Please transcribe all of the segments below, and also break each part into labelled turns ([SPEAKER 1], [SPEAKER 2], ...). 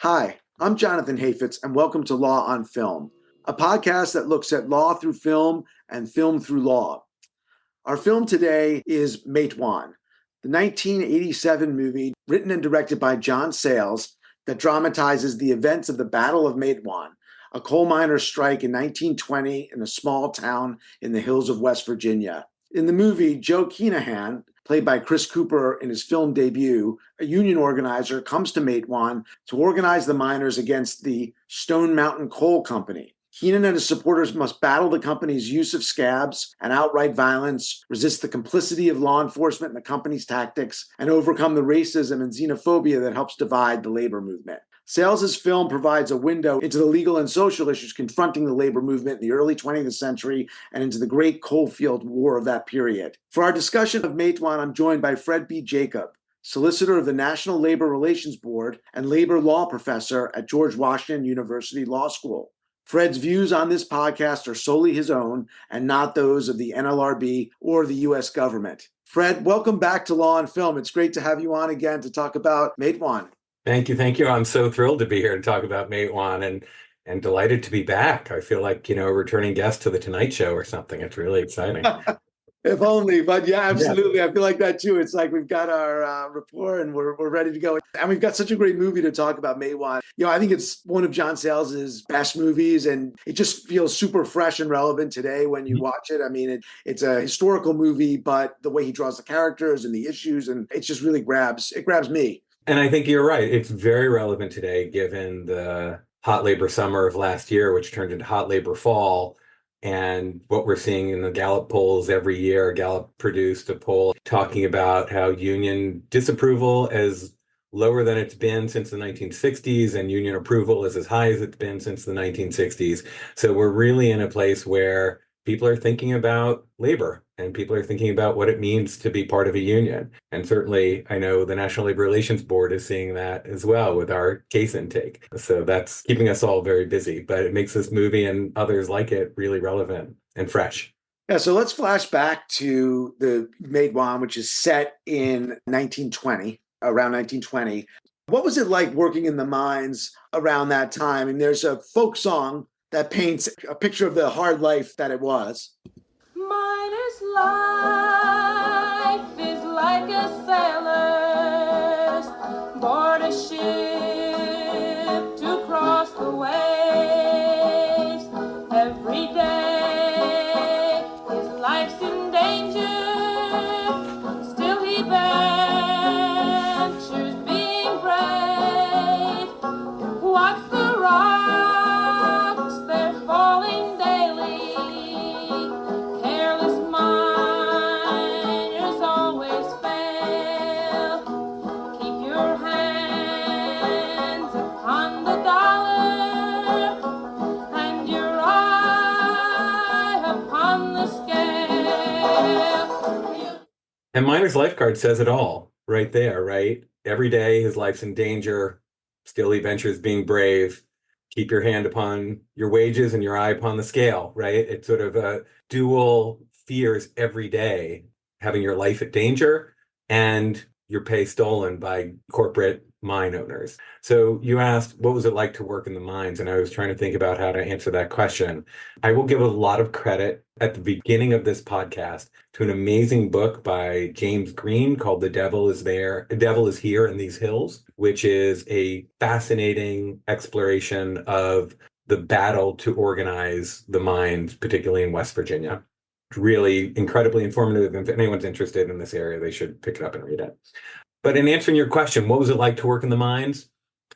[SPEAKER 1] Hi, I'm Jonathan Hafetz, and welcome to Law on Film, a podcast that looks at law through film and film through law. Our film today is Matewan, the 1987 movie written and directed by John Sayles that dramatizes the events of the Battle of Matewan, a coal miners' strike in 1920 in a small town in the hills of West Virginia. In the movie, Joe Kenehan, played by Chris Cooper in his film debut, a union organizer, comes to Matewan to organize the miners against the Stone Mountain Coal Company. Kenehan and his supporters must battle the company's use of scabs and outright violence, resist the complicity of law enforcement and the company's tactics, and overcome the racism and xenophobia that helps divide the labor movement. Sayles' film provides a window into the legal and social issues confronting the labor movement in the early 20th century and into the Great Coalfield War of that period. For our discussion of Matewan, I'm joined by Fred B. Jacob, solicitor of the National Labor Relations Board and labor law professor at George Washington University Law School. Fred's views on this podcast are solely his own and not those of the NLRB or the U.S. government. Fred, welcome back to Law on Film. It's great to have you on again to talk about Matewan.
[SPEAKER 2] Thank you. I'm so thrilled to be here to talk about Matewan and delighted to be back. I feel like, a returning guest to the Tonight Show or something. It's really exciting.
[SPEAKER 1] If only, but yeah, absolutely. Yeah. I feel like that too. It's like we've got our rapport and we're ready to go. And we've got such a great movie to talk about, Matewan. I think it's one of John Sayles' best movies, and it just feels super fresh and relevant today when you watch it. I mean, it's a historical movie, but the way he draws the characters and the issues, and it just really grabs me.
[SPEAKER 2] And I think you're right. It's very relevant today, given the hot labor summer of last year, which turned into hot labor fall. And what we're seeing in the Gallup polls every year. Gallup produced a poll talking about how union disapproval is lower than it's been since the 1960s, and union approval is as high as it's been since the 1960s. So we're really in a place where people are thinking about labor and people are thinking about what it means to be part of a union. And certainly, I know the National Labor Relations Board is seeing that as well with our case intake. So that's keeping us all very busy, but it makes this movie and others like it really relevant and fresh.
[SPEAKER 1] Yeah, so let's flash back to the Matewan, which is set in 1920, around 1920. What was it like working in the mines around that time? And there's a folk song that paints a picture of the hard life that it was.
[SPEAKER 3] Miner's life is like a sailor's board a ship to cross the waves. Every day his life's in danger, still he ventures being brave. Watch the rocks, they're falling daily. Careless miners always fail. Keep your hands upon the dollar and your eye upon the scale.
[SPEAKER 2] And Miner's Lifeguard says it all right there, right? Every day his life's in danger, still he ventures being brave. Keep your hand upon your wages and your eye upon the scale, right? It's sort of a dual fears every day, having your life at danger and your pay stolen by corporate mine owners. So you asked, what was it like to work in the mines? And I was trying to think about how to answer that question. I will give a lot of credit at the beginning of this podcast to an amazing book by James Green called The Devil is Here in These Hills, which is a fascinating exploration of the battle to organize the mines, particularly in West Virginia. Really incredibly informative. If anyone's interested in this area, they should pick it up and read it. But in answering your question, what was it like to work in the mines?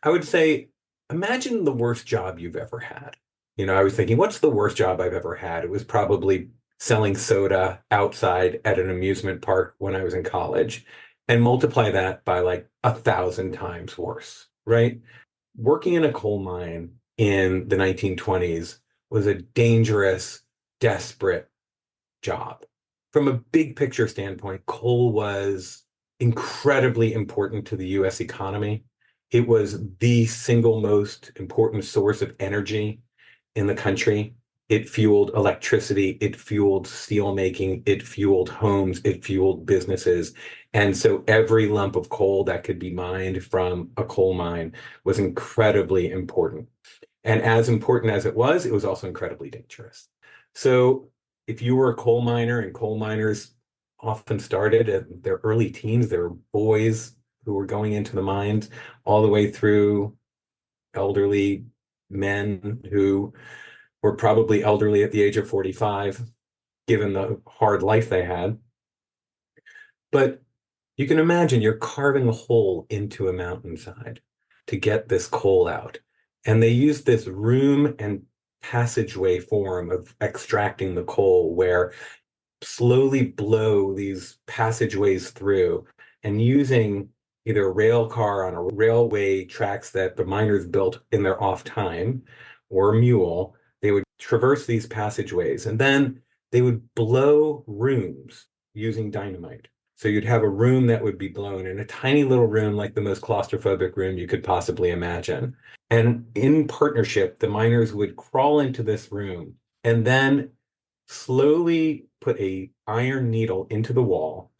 [SPEAKER 2] I would say, imagine the worst job you've ever had. I was thinking, what's the worst job I've ever had? It was probably selling soda outside at an amusement park when I was in college, and multiply that by like 1,000 times worse, right? Working in a coal mine in the 1920s was a dangerous, desperate job. From a big picture standpoint, coal was incredibly important to the US economy. It was the single most important source of energy in the country. It fueled electricity, it fueled steel making, it fueled homes, it fueled businesses. And so every lump of coal that could be mined from a coal mine was incredibly important. And as important as it was also incredibly dangerous. So if you were a coal miner, and coal miners often started at their early teens, they were boys who were going into the mines, all the way through elderly men who were probably elderly at the age of 45, given the hard life they had. But you can imagine you're carving a hole into a mountainside to get this coal out. And they used this room and passageway form of extracting the coal, where slowly blow these passageways through, and using either a rail car on a railway tracks that the miners built in their off time, or a mule, they would traverse these passageways, and then they would blow rooms using dynamite. So you'd have a room that would be blown, in a tiny little room, like the most claustrophobic room you could possibly imagine. And in partnership, the miners would crawl into this room and then slowly put a iron needle into the wall,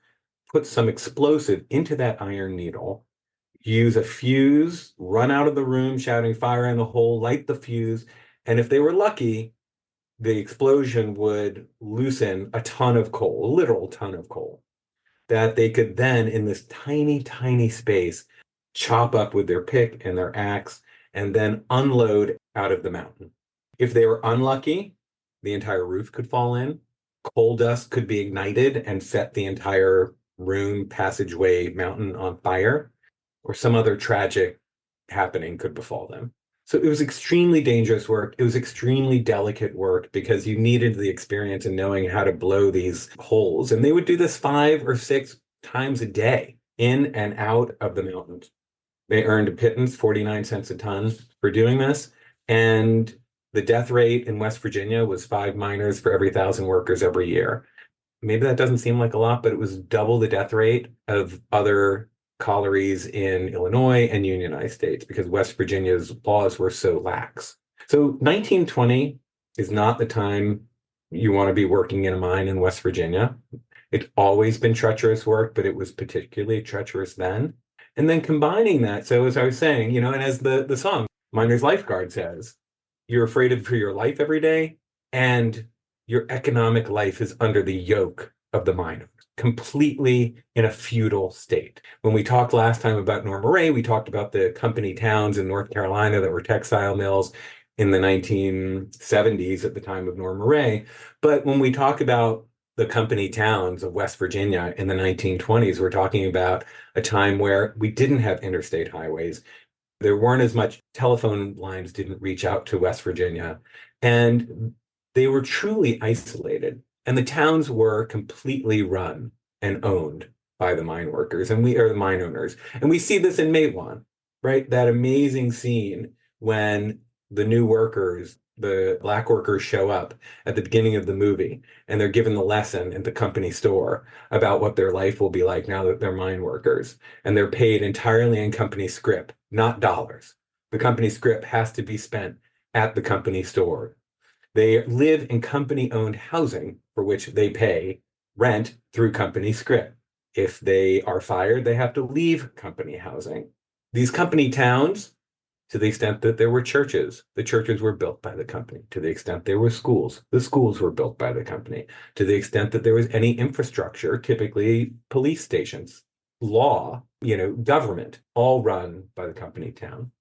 [SPEAKER 2] put some explosive into that iron needle, use a fuse, run out of the room shouting fire in the hole, light the fuse, and if they were lucky, the explosion would loosen a ton of coal, a literal ton of coal, that they could then, in this tiny, tiny space, chop up with their pick and their axe, and then unload out of the mountain. If they were unlucky, the entire roof could fall in. Coal dust could be ignited and set the entire room, passageway, mountain on fire, or some other tragic happening could befall them. So it was extremely dangerous work. It was extremely delicate work, because you needed the experience in knowing how to blow these holes. And they would do this 5 or 6 times a day, in and out of the mountains. They earned a pittance, 49 cents a ton, for doing this. And the death rate in West Virginia was 5 miners for every 1,000 workers every year. Maybe that doesn't seem like a lot, but it was double the death rate of other collieries in Illinois and unionized states, because West Virginia's laws were so lax. So 1920 is not the time you want to be working in a mine in West Virginia. It's always been treacherous work, but it was particularly treacherous then. And then combining that, so as I was saying, and as the song Miner's Lifeguard says, you're afraid for your life every day, and your economic life is under the yoke of the miners, completely in a feudal state. When we talked last time about Norma Rae, we talked about the company towns in North Carolina that were textile mills in the 1970s at the time of Norma Rae. But when we talk about the company towns of West Virginia in the 1920s, we're talking about a time where we didn't have interstate highways. There weren't as much telephone lines didn't reach out to West Virginia, and they were truly isolated. And the towns were completely run and owned by the mine workers, and we are the mine owners. And we see this in Matewan, right? That amazing scene when the new workers, the Black workers, show up at the beginning of the movie, and they're given the lesson at the company store about what their life will be like now that they're mine workers. And they're paid entirely in company scrip, not dollars. The company scrip has to be spent at the company store. They live in company-owned housing, for which they pay rent through company scrip. If they are fired, they have to leave company housing. These company towns, to the extent that there were churches, the churches were built by the company. To the extent there were schools, the schools were built by the company. To the extent that there was any infrastructure, typically police stations, law, government, all run by the company town.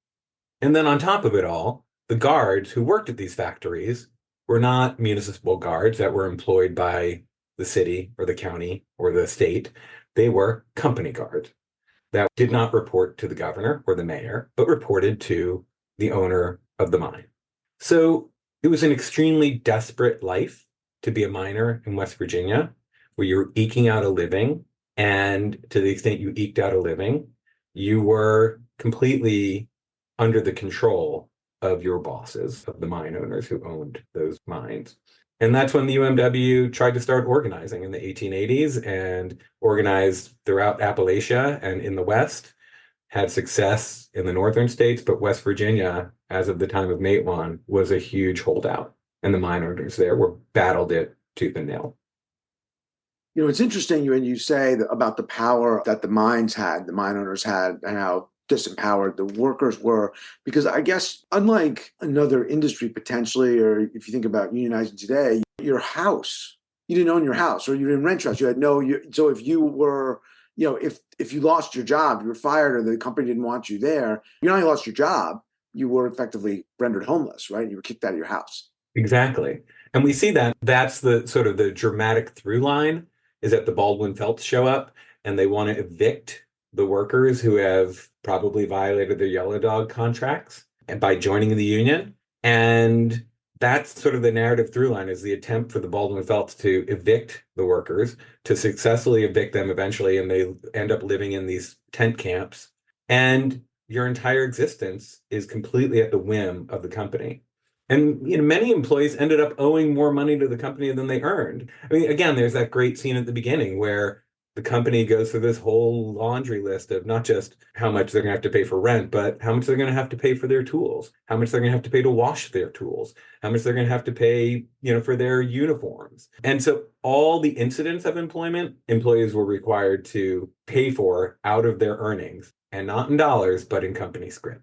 [SPEAKER 2] And then on top of it all, the guards who worked at these factories were not municipal guards that were employed by the city or the county or the state. They were company guards that did not report to the governor or the mayor, but reported to the owner of the mine. So it was an extremely desperate life to be a miner in West Virginia, where you're eking out a living. And to the extent you eked out a living, you were completely under the control of your bosses, of the mine owners who owned those mines. And that's when the UMW tried to start organizing in the 1880s and organized throughout Appalachia and in the West, had success in the northern states, but West Virginia, as of the time of Matewan, was a huge holdout. And the mine owners there were battled it tooth and nail.
[SPEAKER 1] It's interesting when you say about the power that the mines had, the mine owners had, and how disempowered the workers were. Because I guess, unlike another industry potentially, or if you think about unionizing today, your house, you didn't own your house, or you didn't rent your house. You had no. So if you were, if you lost your job, you were fired, or the company didn't want you there, you not only lost your job, you were effectively rendered homeless, right? You were kicked out of your house.
[SPEAKER 2] Exactly. And we see that that's the sort of the dramatic through line is that the Baldwin Felts show up and they want to evict the workers who have probably violated their yellow dog contracts and by joining the union. And that's sort of the narrative through line is the attempt for the Baldwin Felts to evict the workers, to successfully evict them eventually, and they end up living in these tent camps. And your entire existence is completely at the whim of the company. And many employees ended up owing more money to the company than they earned. I mean, again, there's that great scene at the beginning where the company goes through this whole laundry list of not just how much they're going to have to pay for rent, but how much they're going to have to pay for their tools, how much they're going to have to pay to wash their tools, how much they're going to have to pay, for their uniforms. And so all the incidents of employment, employees were required to pay for out of their earnings, and not in dollars, but in company scrip.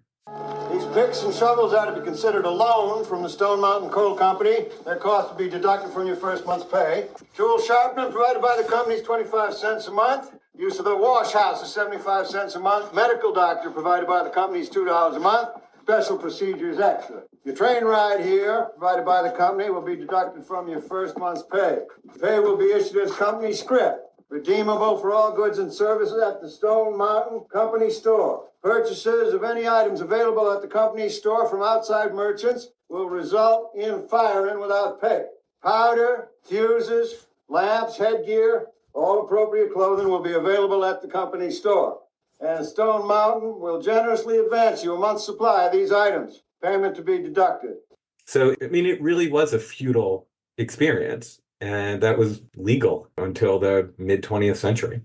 [SPEAKER 4] These picks and shovels are to be considered a loan from the Stone Mountain Coal Company. Their cost will be deducted from your first month's pay. Tool sharpening provided by the company is 25 cents a month. Use of the wash house is 75 cents a month. Medical doctor provided by the company is $2 a month. Special procedures extra. Your train ride here, provided by the company, will be deducted from your first month's pay. Pay will be issued as company scrip. Redeemable for all goods and services at the Stone Mountain Company store. Purchases of any items available at the company store from outside merchants will result in firing without pay. Powder, fuses, lamps, headgear, all appropriate clothing will be available at the company store. And Stone Mountain will generously advance you a month's supply of these items. Payment to be deducted.
[SPEAKER 2] So, it really was a feudal experience. And that was legal until the mid 20th century.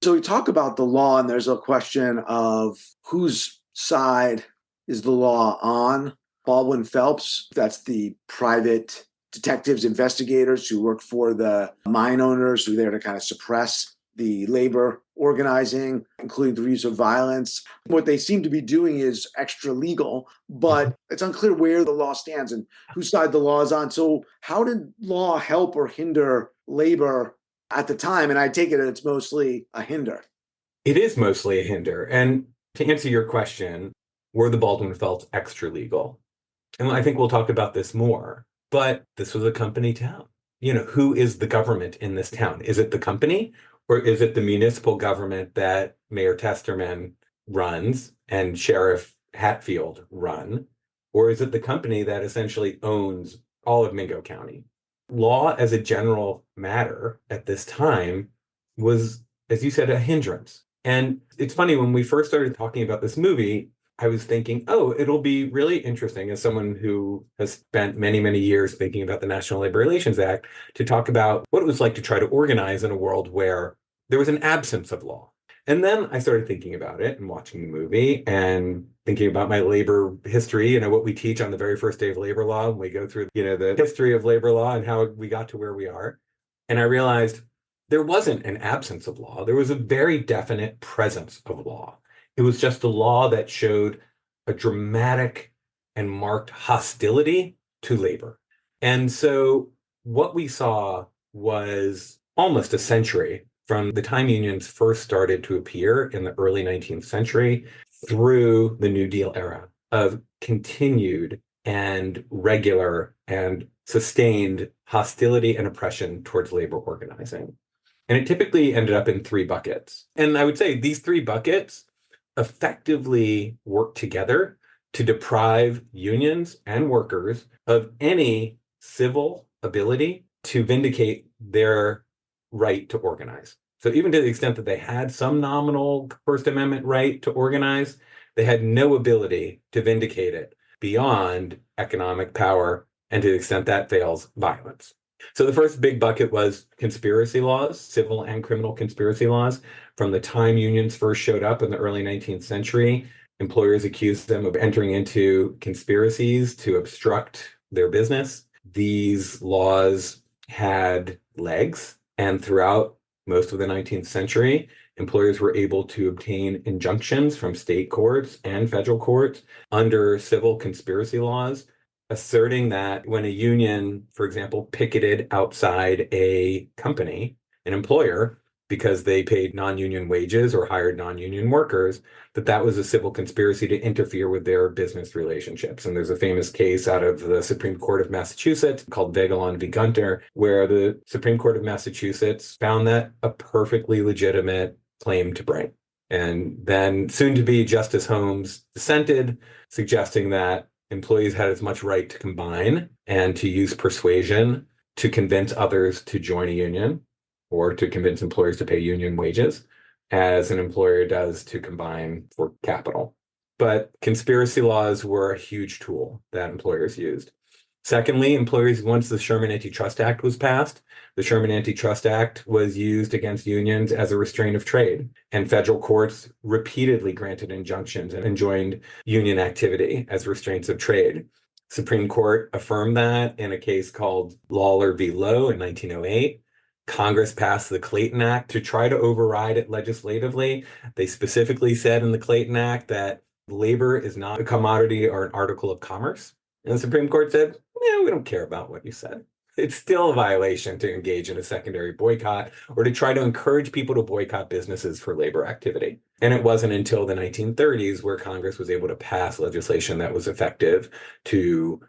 [SPEAKER 1] So we talk about the law, and there's a question of whose side is the law on. Baldwin Phelps, that's the private detectives, investigators who work for the mine owners, who are there to kind of suppress the labor organizing, including the use of violence. What they seem to be doing is extra legal, but it's unclear where the law stands and whose side the law is on. So how did law help or hinder labor at the time? And I take it it's mostly a hinder.
[SPEAKER 2] It is mostly a hinder. And to answer your question, were the Baldwin Felts extra legal? And I think we'll talk about this more. But this was a company town. Who is the government in this town? Is it the company? Or is it the municipal government that Mayor Testerman runs and Sheriff Hatfield run? Or is it the company that essentially owns all of Mingo County? Law as a general matter at this time was, as you said, a hindrance. And it's funny, when we first started talking about this movie, I was thinking, it'll be really interesting as someone who has spent many, many years thinking about the National Labor Relations Act to talk about what it was like to try to organize in a world where there was an absence of law. And then I started thinking about it and watching the movie and thinking about my labor history, what we teach on the very first day of labor law. When we go through, the history of labor law and how we got to where we are. And I realized there wasn't an absence of law. There was a very definite presence of law. It was just a law that showed a dramatic and marked hostility to labor. And so what we saw was almost a century from the time unions first started to appear in the early 19th century through the New Deal era of continued and regular and sustained hostility and oppression towards labor organizing. And it typically ended up in three buckets. And I would say these three buckets effectively work together to deprive unions and workers of any civil ability to vindicate their right to organize. So even to the extent that they had some nominal First Amendment right to organize, they had no ability to vindicate it beyond economic power, and to the extent that fails, violence. So the first big bucket was conspiracy laws, civil and criminal conspiracy laws. From the time unions first showed up in the early 19th century, employers accused them of entering into conspiracies to obstruct their business. These laws had legs. And throughout most of the 19th century, employers were able to obtain injunctions from state courts and federal courts under civil conspiracy laws, asserting that when a union, for example, picketed outside a company, an employer, because they paid non-union wages or hired non-union workers, that was a civil conspiracy to interfere with their business relationships. And there's a famous case out of the Supreme Court of Massachusetts called Vegelon v. Gunter, where the Supreme Court of Massachusetts found that a perfectly legitimate claim to bring. And then soon-to-be Justice Holmes dissented, suggesting that employees had as much right to combine and to use persuasion to convince others to join a union or to convince employers to pay union wages as an employer does to combine for capital. But conspiracy laws were a huge tool that employers used. Secondly, employers, once the Sherman Antitrust Act was passed, the Sherman Antitrust Act was used against unions as a restraint of trade, and federal courts repeatedly granted injunctions and enjoined union activity as restraints of trade. Supreme Court affirmed that in a case called Lawler v. Lowe in 1908. Congress passed the Clayton Act to try to override it legislatively. They specifically said in the Clayton Act that labor is not a commodity or an article of commerce. And the Supreme Court said, we don't care about what you said. It's still a violation to engage in a secondary boycott or to try to encourage people to boycott businesses for labor activity. And it wasn't until the 1930s where Congress was able to pass legislation that was effective to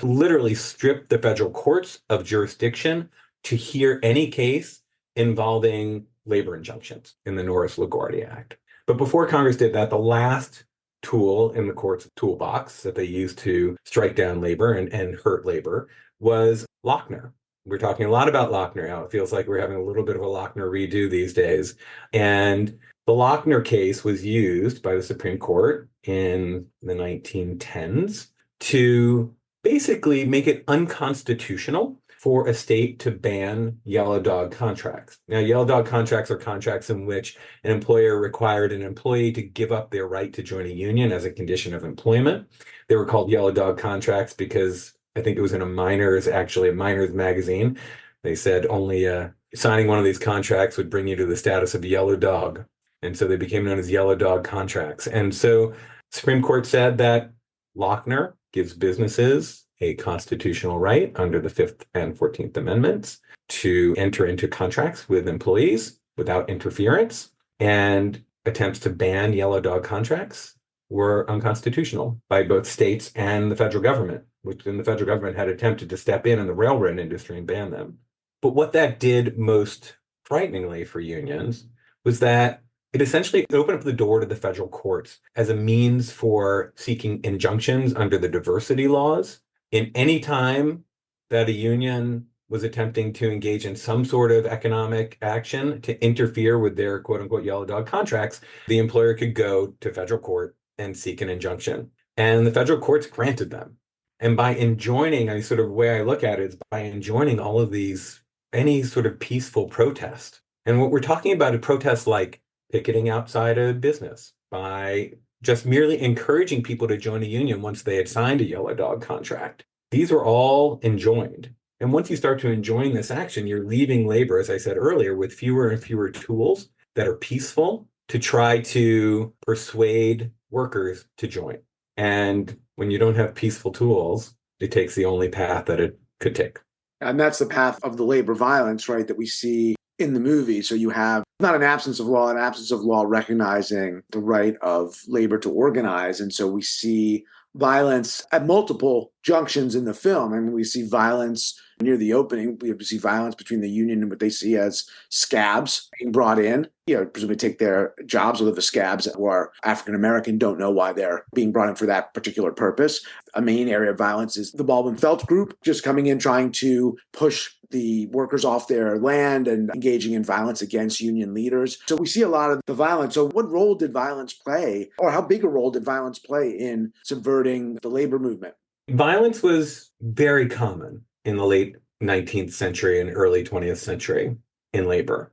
[SPEAKER 2] literally strip the federal courts of jurisdiction to hear any case involving labor injunctions in the Norris-LaGuardia Act. But before Congress did that, the last tool in the court's toolbox that they used to strike down labor and hurt labor was Lochner. We're talking a lot about Lochner now. It feels like we're having a little bit of a Lochner redo these days. And the Lochner case was used by the Supreme Court in the 1910s to basically make it unconstitutional for a state to ban yellow dog contracts. Now, yellow dog contracts are contracts in which an employer required an employee to give up their right to join a union as a condition of employment. They were called yellow dog contracts because I think it was in a Miners magazine. They said only signing one of these contracts would bring you to the status of yellow dog. And so they became known as yellow dog contracts. And so Supreme Court said that Lochner gives businesses a constitutional right under the 5th and 14th Amendments to enter into contracts with employees without interference, and attempts to ban yellow dog contracts were unconstitutional by both states and the federal government, which then the federal government had attempted to step in the railroad industry and ban them. But what that did most frighteningly for unions was that it essentially opened up the door to the federal courts as a means for seeking injunctions under the diversity laws. In any time that a union was attempting to engage in some sort of economic action to interfere with their quote unquote yellow dog contracts, the employer could go to federal court and seek an injunction. And the federal courts granted them. And by enjoining, a sort of way I look at it is by enjoining all of these, any sort of peaceful protest. And what we're talking about is protests like picketing outside a business, by just merely encouraging people to join a union once they had signed a yellow dog contract. These are all enjoined. And once you start to enjoin this action, you're leaving labor, as I said earlier, with fewer and fewer tools that are peaceful to try to persuade workers to join. And when you don't have peaceful tools, it takes the only path that it could take.
[SPEAKER 1] And that's the path of the labor violence, right, that we see in the movie. So you have not an absence of law, an absence of law recognizing the right of labor to organize. And so we see violence at multiple junctions in the film. I mean, we see violence near the opening. We see violence between the union and what they see as scabs being brought in, presumably take their jobs, whether the scabs who are African-American don't know why they're being brought in for that particular purpose. A main area of violence is the Baldwin Felt group just coming in, trying to push the workers off their land and engaging in violence against union leaders. So we see a lot of the violence. So what role did violence play, or how big a role did violence play in subverting the labor movement?
[SPEAKER 2] Violence was very common in the late 19th century and early 20th century in labor.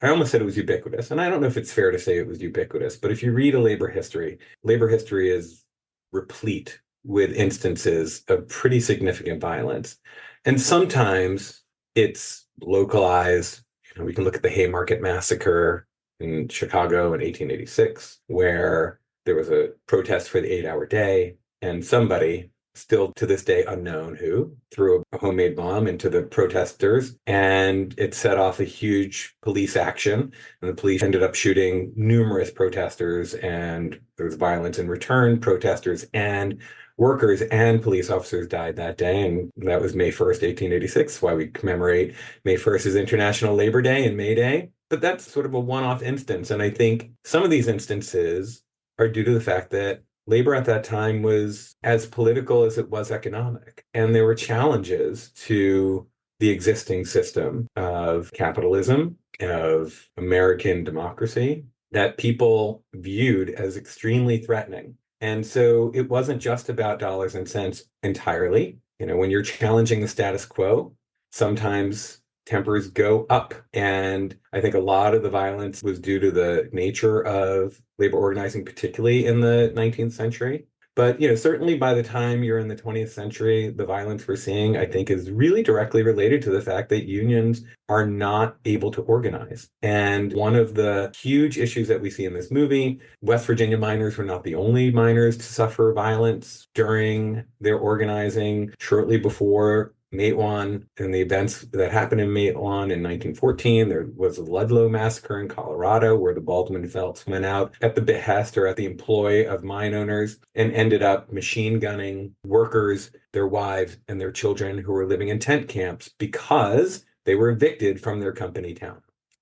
[SPEAKER 2] I almost said it was ubiquitous, and I don't know if it's fair to say it was ubiquitous, but if you read a labor history is replete with instances of pretty significant violence. And sometimes it's localized And we can look at the Haymarket Massacre in Chicago in 1886, where there was a protest for the 8-hour day, and somebody, still to this day unknown who, threw a homemade bomb into the protesters, and it set off a huge police action, and the police ended up shooting numerous protesters, and there was violence in return. Protesters and workers and police officers died that day, and that was May 1st, 1886, why we commemorate May 1st as International Labor Day and May Day. But that's sort of a one-off instance, and I think some of these instances are due to the fact that labor at that time was as political as it was economic. And there were challenges to the existing system of capitalism, of American democracy, that people viewed as extremely threatening. And so it wasn't just about dollars and cents entirely. When you're challenging the status quo, sometimes tempers go up. And I think a lot of the violence was due to the nature of labor organizing, particularly in the 19th century. But, certainly by the time you're in the 20th century, the violence we're seeing, I think, is really directly related to the fact that unions are not able to organize. And one of the huge issues that we see in this movie, West Virginia miners were not the only miners to suffer violence during their organizing. Shortly before Matewan and the events that happened in Matewan in 1914. There was a Ludlow massacre in Colorado where the Baldwin Felts went out at the behest or at the employ of mine owners and ended up machine gunning workers, their wives, and their children who were living in tent camps because they were evicted from their company town.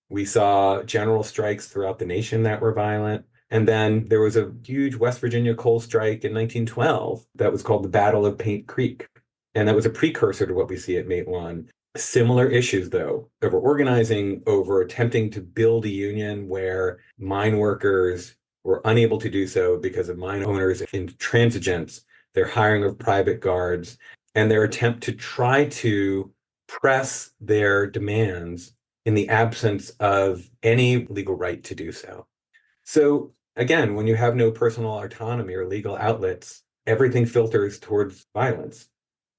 [SPEAKER 2] We saw general strikes throughout the nation that were violent. And then there was a huge West Virginia coal strike in 1912 that was called the Battle of Paint Creek. And that was a precursor to what we see at Matewan. Similar issues, though, over organizing, over attempting to build a union where mine workers were unable to do so because of mine owners' intransigence, their hiring of private guards, and their attempt to try to press their demands in the absence of any legal right to do so. So, again, when you have no personal autonomy or legal outlets, everything filters towards violence.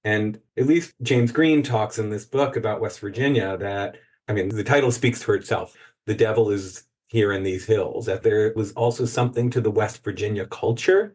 [SPEAKER 2] And at least James Green talks in this book about West Virginia that, the title speaks for itself. The devil is here in these hills, that there was also something to the West Virginia culture.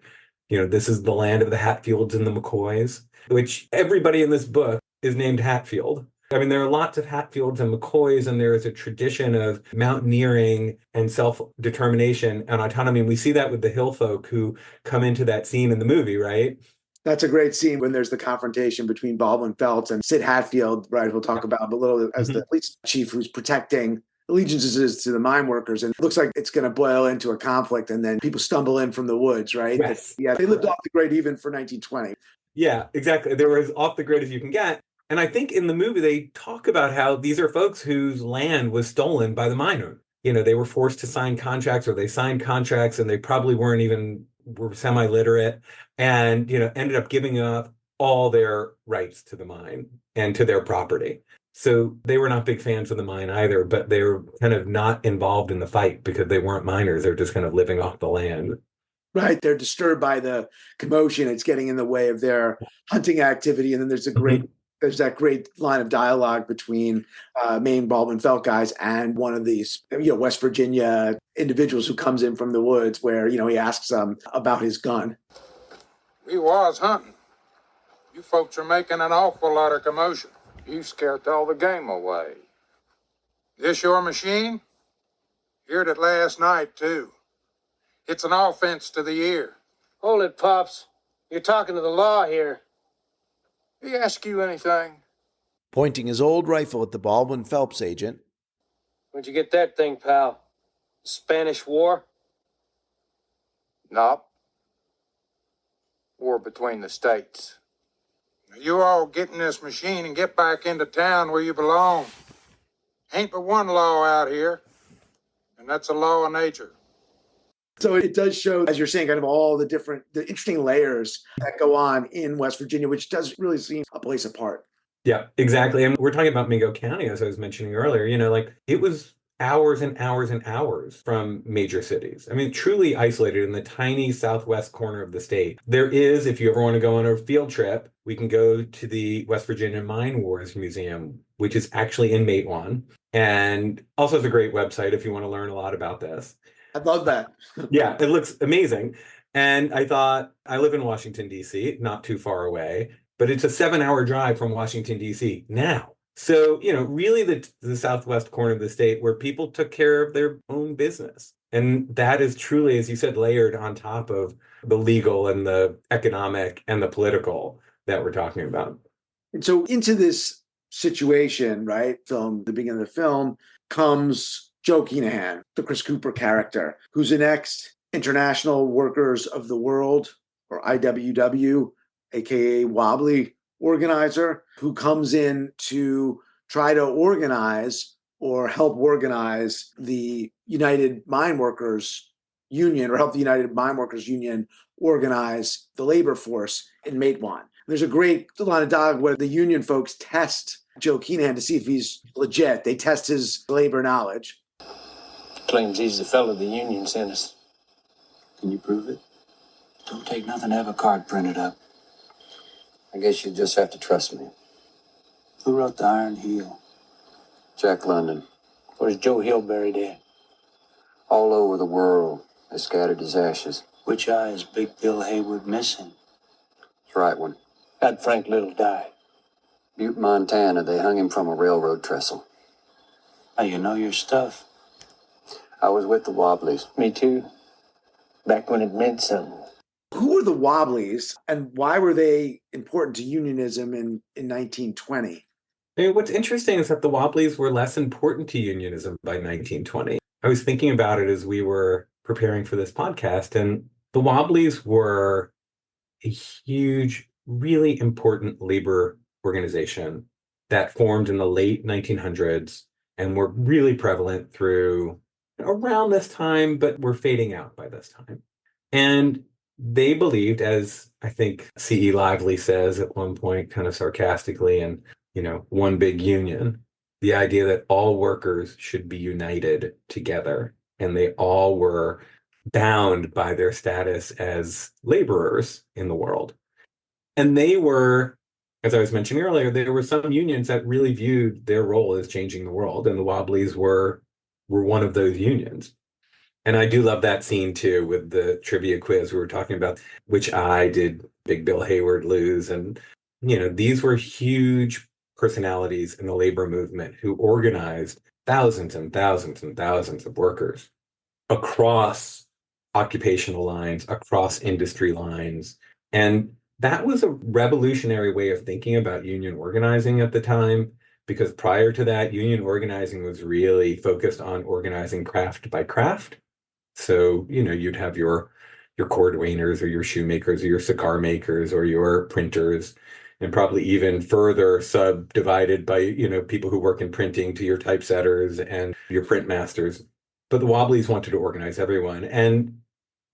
[SPEAKER 2] This is the land of the Hatfields and the McCoys, which everybody in this book is named Hatfield. There are lots of Hatfields and McCoys, and there is a tradition of mountaineering and self-determination and autonomy. And we see that with the hill folk who come into that scene in the movie, right?
[SPEAKER 1] That's a great scene when there's the confrontation between Baldwin Felts and Sid Hatfield, right? We'll talk about a little as the police chief who's protecting allegiances to the mine workers. And it looks like it's going to boil into a conflict. And then people stumble in from the woods, right?
[SPEAKER 2] Yes.
[SPEAKER 1] They lived off the grid even for 1920.
[SPEAKER 2] Yeah, exactly. They were as off the grid as you can get. And I think in the movie, they talk about how these are folks whose land was stolen by the mine owner. They were forced to sign contracts, or they signed contracts and they probably were semi-literate and, ended up giving up all their rights to the mine and to their property. So they were not big fans of the mine either, but they were kind of not involved in the fight because they weren't miners. They're just kind of living off the land. Right.
[SPEAKER 1] They're disturbed by the commotion. It's getting in the way of their hunting activity. And then there's there's that great line of dialogue between main Baldwin Felt guys and one of these, West Virginia individuals who comes in from the woods where, he asks about his gun.
[SPEAKER 5] We was hunting. You folks are making an awful lot of commotion. You scared all the game away. This your machine? Heard it last night, too. It's an offense to the ear.
[SPEAKER 6] Hold it, Pops. You're talking to the law here.
[SPEAKER 5] He ask you anything?
[SPEAKER 1] Pointing his old rifle at the Baldwin Phelps agent.
[SPEAKER 6] Where'd you get that thing, pal? Spanish War?
[SPEAKER 5] Nope. War between the states. You all get in this machine and get back into town where you belong. Ain't but one law out here, and that's a law of nature.
[SPEAKER 1] So it does show, as you're saying, kind of all the interesting layers that go on in West Virginia, which does really seem a place apart.
[SPEAKER 2] Yeah, exactly. And we're talking about Mingo County, as I was mentioning earlier, it was hours and hours and hours from major cities. Truly isolated in the tiny southwest corner of the state. There is, if you ever want to go on a field trip, we can go to the West Virginia Mine Wars Museum, which is actually in Matewan. And also it's a great website if you want to learn a lot about this.
[SPEAKER 1] I love that.
[SPEAKER 2] Yeah, it looks amazing. And I thought, I live in Washington, D.C., not too far away, but it's a 7-hour drive from Washington, D.C. now. So, really the southwest corner of the state where people took care of their own business. And that is truly, as you said, layered on top of the legal and the economic and the political that we're talking about.
[SPEAKER 1] And so into this situation, right, the beginning of the film, comes Joe Kenehan, the Chris Cooper character, who's an ex-International Workers of the World, or IWW, aka Wobbly organizer, who comes in to try to organize or help organize the United Mine Workers Union, or help the United Mine Workers Union organize the labor force in Matewan. There's a great line of dialogue where the union folks test Joe Kenehan to see if he's legit. They test his labor knowledge.
[SPEAKER 6] Claims he's the fellow the union sent us.
[SPEAKER 7] Can you prove it? Don't take nothing to have a card printed up.
[SPEAKER 8] I guess you just have to trust me.
[SPEAKER 7] Who wrote the Iron Heel?
[SPEAKER 8] Jack London.
[SPEAKER 6] Where's Joe Hill buried at?
[SPEAKER 8] All over the world, they scattered his ashes.
[SPEAKER 7] Which eye is Big Bill Haywood missing?
[SPEAKER 8] That's right one.
[SPEAKER 6] How'd Frank Little die?
[SPEAKER 8] Butte, Montana, they hung him from a railroad trestle.
[SPEAKER 7] Oh, you know your stuff.
[SPEAKER 8] I was with the Wobblies.
[SPEAKER 6] Me too. Back when it meant something.
[SPEAKER 1] Who were the Wobblies, and why were they important to unionism in 1920?
[SPEAKER 2] I mean, what's interesting is that the Wobblies were less important to unionism by 1920. I was thinking about it as we were preparing for this podcast, and the Wobblies were a huge, really important labor organization that formed in the late 1900s and were really prevalent through around this time, but were fading out by this time. And they believed, as I think C.E. Lively says at one point, kind of sarcastically, and one big union, the idea that all workers should be united together, and they all were bound by their status as laborers in the world. And they were, as I was mentioning earlier, there were some unions that really viewed their role as changing the world, and the Wobblies were one of those unions. And I do love that scene too, with the trivia quiz we were talking about, which eye did Big Bill Hayward lose? And, these were huge personalities in the labor movement who organized thousands and thousands and thousands of workers across occupational lines, across industry lines. And that was a revolutionary way of thinking about union organizing at the time, because prior to that, union organizing was really focused on organizing craft by craft. So, you'd have your cordwainers or your shoemakers or your cigar makers or your printers, and probably even further subdivided by, people who work in printing to your typesetters and your print masters. But the Wobblies wanted to organize everyone. And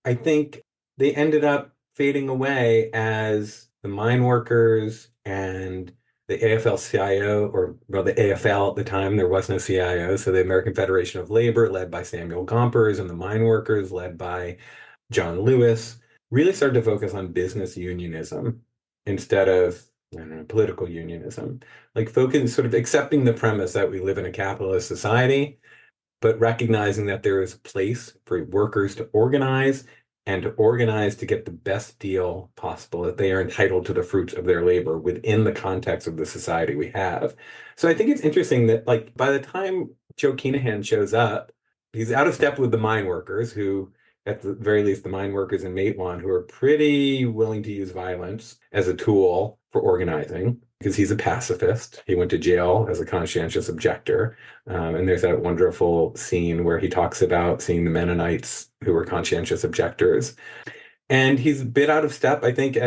[SPEAKER 2] I think they ended up fading away as the mine workers and the AFL-CIO, the AFL at the time, there was no CIO, so the American Federation of Labor, led by Samuel Gompers, and the mine workers, led by John Lewis, really started to focus on business unionism instead of political unionism. Like focus, sort of accepting the premise that we live in a capitalist society, but recognizing that there is a place for workers to organize, and to organize to get the best deal possible, that they are entitled to the fruits of their labor within the context of the society we have. So I think it's interesting that, by the time Joe Kenehan shows up, he's out of step with the mine workers, who, at the very least, the mine workers in Matewan, who are pretty willing to use violence as a tool for organizing, because he's a pacifist. He went to jail as a conscientious objector. And there's that wonderful scene where he talks about seeing the Mennonites who were conscientious objectors. And he's a bit out of step, I think,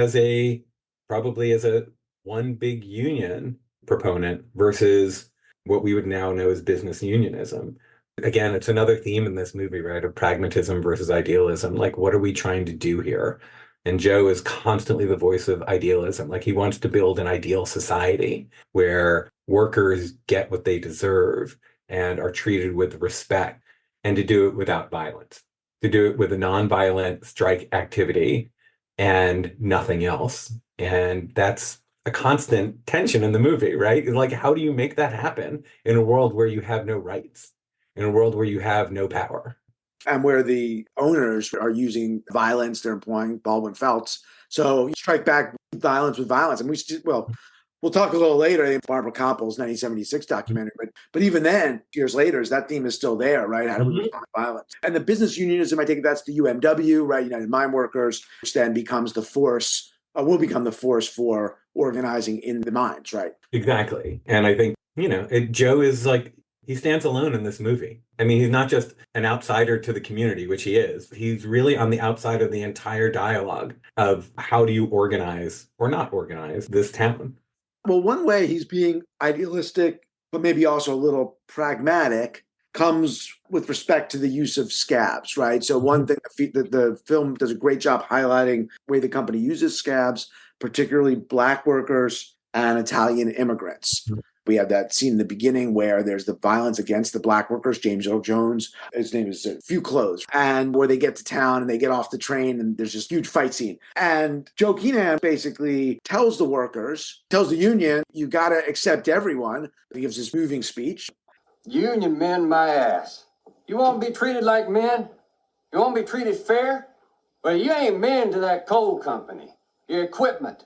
[SPEAKER 2] probably as a one big union proponent versus what we would now know as business unionism. Again, it's another theme in this movie, right, of pragmatism versus idealism. Like, what are we trying to do here? And Joe is constantly the voice of idealism. Like, he wants to build an ideal society where workers get what they deserve and are treated with respect, and to do it without violence, to do it with a nonviolent strike activity and nothing else. And that's a constant tension in the movie, right? Like, how do you make that happen in a world where you have no rights, in a world where you have no power?
[SPEAKER 1] And where the owners are using violence, they're employing Baldwin Felts. So you strike back violence with violence. And we'll talk a little later, I think Barbara Koppel's 1976 documentary, but even then, years later, that theme is still there, right? How do we respond to violence? And the business unionism, I think that's the UMW, right? United Mine Workers, which then becomes the force, will become the force for organizing in the mines, right?
[SPEAKER 2] Exactly. And I think, Joe is like, he stands alone in this movie. I mean, he's not just an outsider to the community, which he is. He's really on the outside of the entire dialogue of how do you organize or not organize this town.
[SPEAKER 1] Well, one way he's being idealistic, but maybe also a little pragmatic, comes with respect to the use of scabs, right? So one thing the film does a great job highlighting the way the company uses scabs, particularly Black workers and Italian immigrants. We have that scene in the beginning where there's the violence against the Black workers. James Earl Jones, his name is Few Clothes, and where they get to town and they get off the train and there's this huge fight scene. And Joe Kenehan basically tells the union, you got to accept everyone. He gives this moving speech.
[SPEAKER 7] Union men, my ass. You want to be treated like men? You want to be treated fair? Well, you ain't men to that coal company. Your equipment,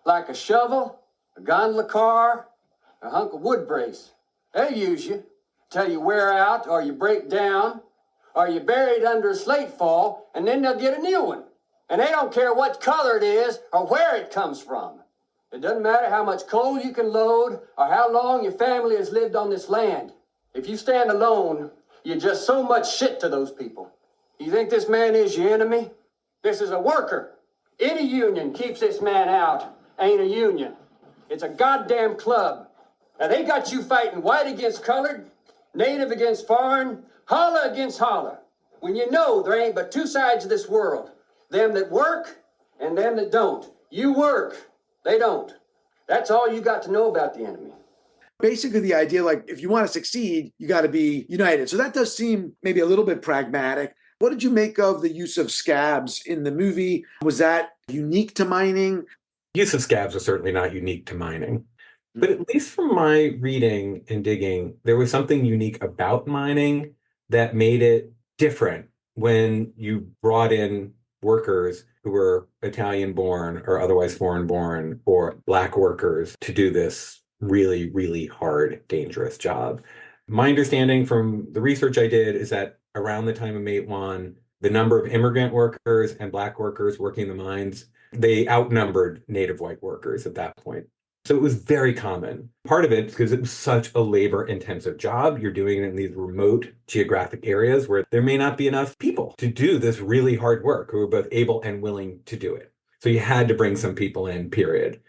[SPEAKER 7] like a shovel, a gondola car, a hunk of wood brace. They use you till you wear out or you break down or you're buried under a slate fall, and then they'll get a new one. And they don't care what color it is or where it comes from. It doesn't matter how much coal you can load or how long your family has lived on this land. If you stand alone, you're just so much shit to those people. You think this man is your enemy? This is a worker. Any union keeps this man out ain't a union. It's a goddamn club. Now they got you fighting white against colored, native against foreign, holler against holler. When you know there ain't but two sides of this world, them that work and them that don't. You work, they don't. That's all you got to know about the enemy.
[SPEAKER 1] Basically the idea, like, if you want to succeed, you got to be united. So that does seem maybe a little bit pragmatic. What did you make of the use of scabs in the movie? Was that unique to mining?
[SPEAKER 2] Use of scabs was certainly not unique to mining. But at least from my reading and digging, there was something unique about mining that made it different when you brought in workers who were Italian born or otherwise foreign born or Black workers to do this really, really hard, dangerous job. My understanding from the research I did is that around the time of Matewan, the number of immigrant workers and Black workers working the mines, they outnumbered native white workers at that point. So it was very common. Part of it because it was such a labor-intensive job. You're doing it in these remote geographic areas where there may not be enough people to do this really hard work who are both able and willing to do it. So you had to bring some people in, period.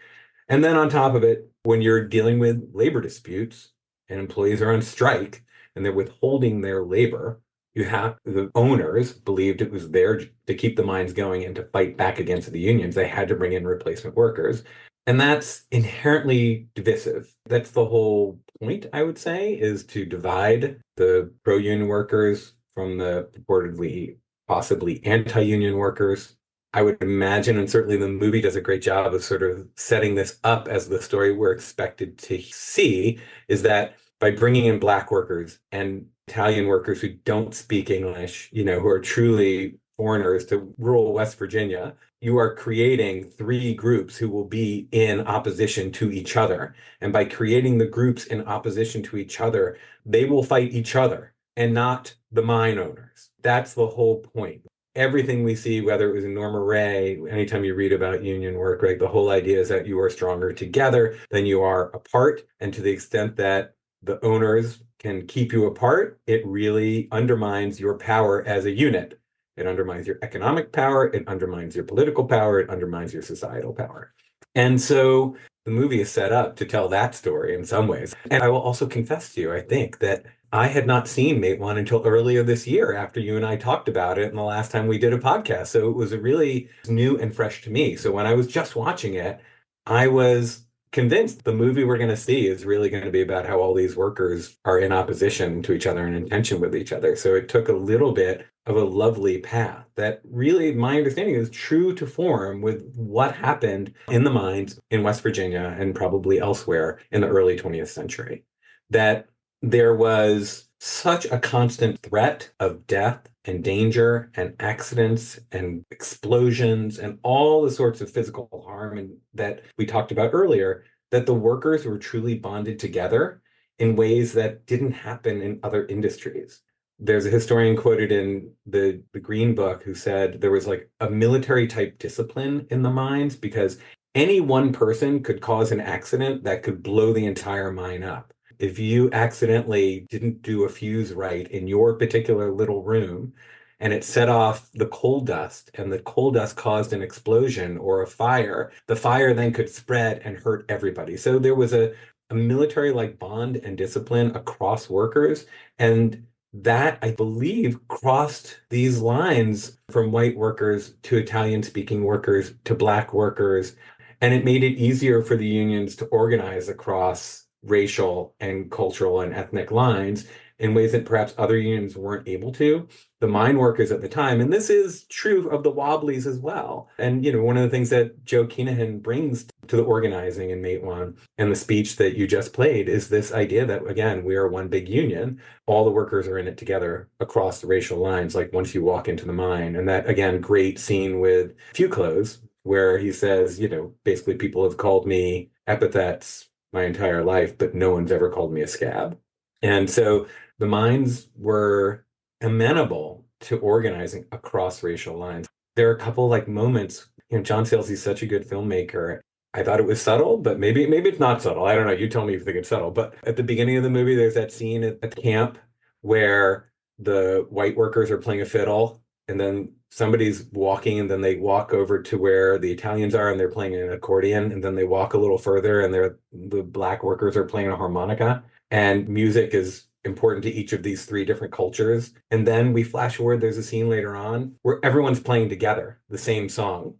[SPEAKER 2] And then on top of it, when you're dealing with labor disputes and employees are on strike and they're withholding their labor, the owners believed it was there to keep the mines going and to fight back against the unions. They had to bring in replacement workers. And that's inherently divisive. That's the whole point, I would say, is to divide the pro-union workers from the purportedly, possibly anti-union workers. I would imagine, and certainly the movie does a great job of sort of setting this up as the story we're expected to see, is that by bringing in Black workers and Italian workers who don't speak English, who are truly foreigners to rural West Virginia, you are creating three groups who will be in opposition to each other. And by creating the groups in opposition to each other, they will fight each other and not the mine owners. That's the whole point. Everything we see, whether it was in Norma Ray, anytime you read about union work, right, the whole idea is that you are stronger together than you are apart. And to the extent that the owners can keep you apart, it really undermines your power as a unit. It undermines your economic power, it undermines your political power, it undermines your societal power. And so the movie is set up to tell that story in some ways. And I will also confess to you, I think that I had not seen Matewan until earlier this year after you and I talked about it and the last time we did a podcast. So it was really new and fresh to me. So when I was just watching it, I was convinced the movie we're going to see is really going to be about how all these workers are in opposition to each other and in tension with each other. So it took a little bit of a lovely path that really, my understanding, is true to form with what happened in the mines in West Virginia and probably elsewhere in the early 20th century. That there was such a constant threat of death and danger and accidents and explosions and all the sorts of physical harm and that we talked about earlier, that the workers were truly bonded together in ways that didn't happen in other industries. There's a historian quoted in the Green Book who said there was like a military type discipline in the mines because any one person could cause an accident that could blow the entire mine up. If you accidentally didn't do a fuse right in your particular little room and it set off the coal dust and the coal dust caused an explosion or a fire, the fire then could spread and hurt everybody. So there was a military-like bond and discipline across workers. And that, I believe, crossed these lines from white workers to Italian-speaking workers to Black workers. And it made it easier for the unions to organize across racial and cultural and ethnic lines in ways that perhaps other unions weren't able to. The mine workers at the time, and this is true of the Wobblies as well. And, one of the things that Joe Kenehan brings to the organizing in Matewan and the speech that you just played is this idea that, again, we are one big union. All the workers are in it together across the racial lines, like once you walk into the mine. And that, again, great scene with Few Clothes, where he says, basically people have called me epithets my entire life, but no one's ever called me a scab. And so the mines were amenable to organizing across racial lines. There are a couple like moments, John Sayles, he's such a good filmmaker. I thought it was subtle, but maybe it's not subtle. I don't know. You tell me if you think it's subtle. But at the beginning of the movie, there's that scene at camp where the white workers are playing a fiddle and then somebody's walking and then they walk over to where the Italians are and they're playing an accordion, and then they walk a little further and the Black workers are playing a harmonica, and music is important to each of these three different cultures. And then we flash forward, there's a scene later on where everyone's playing together the same song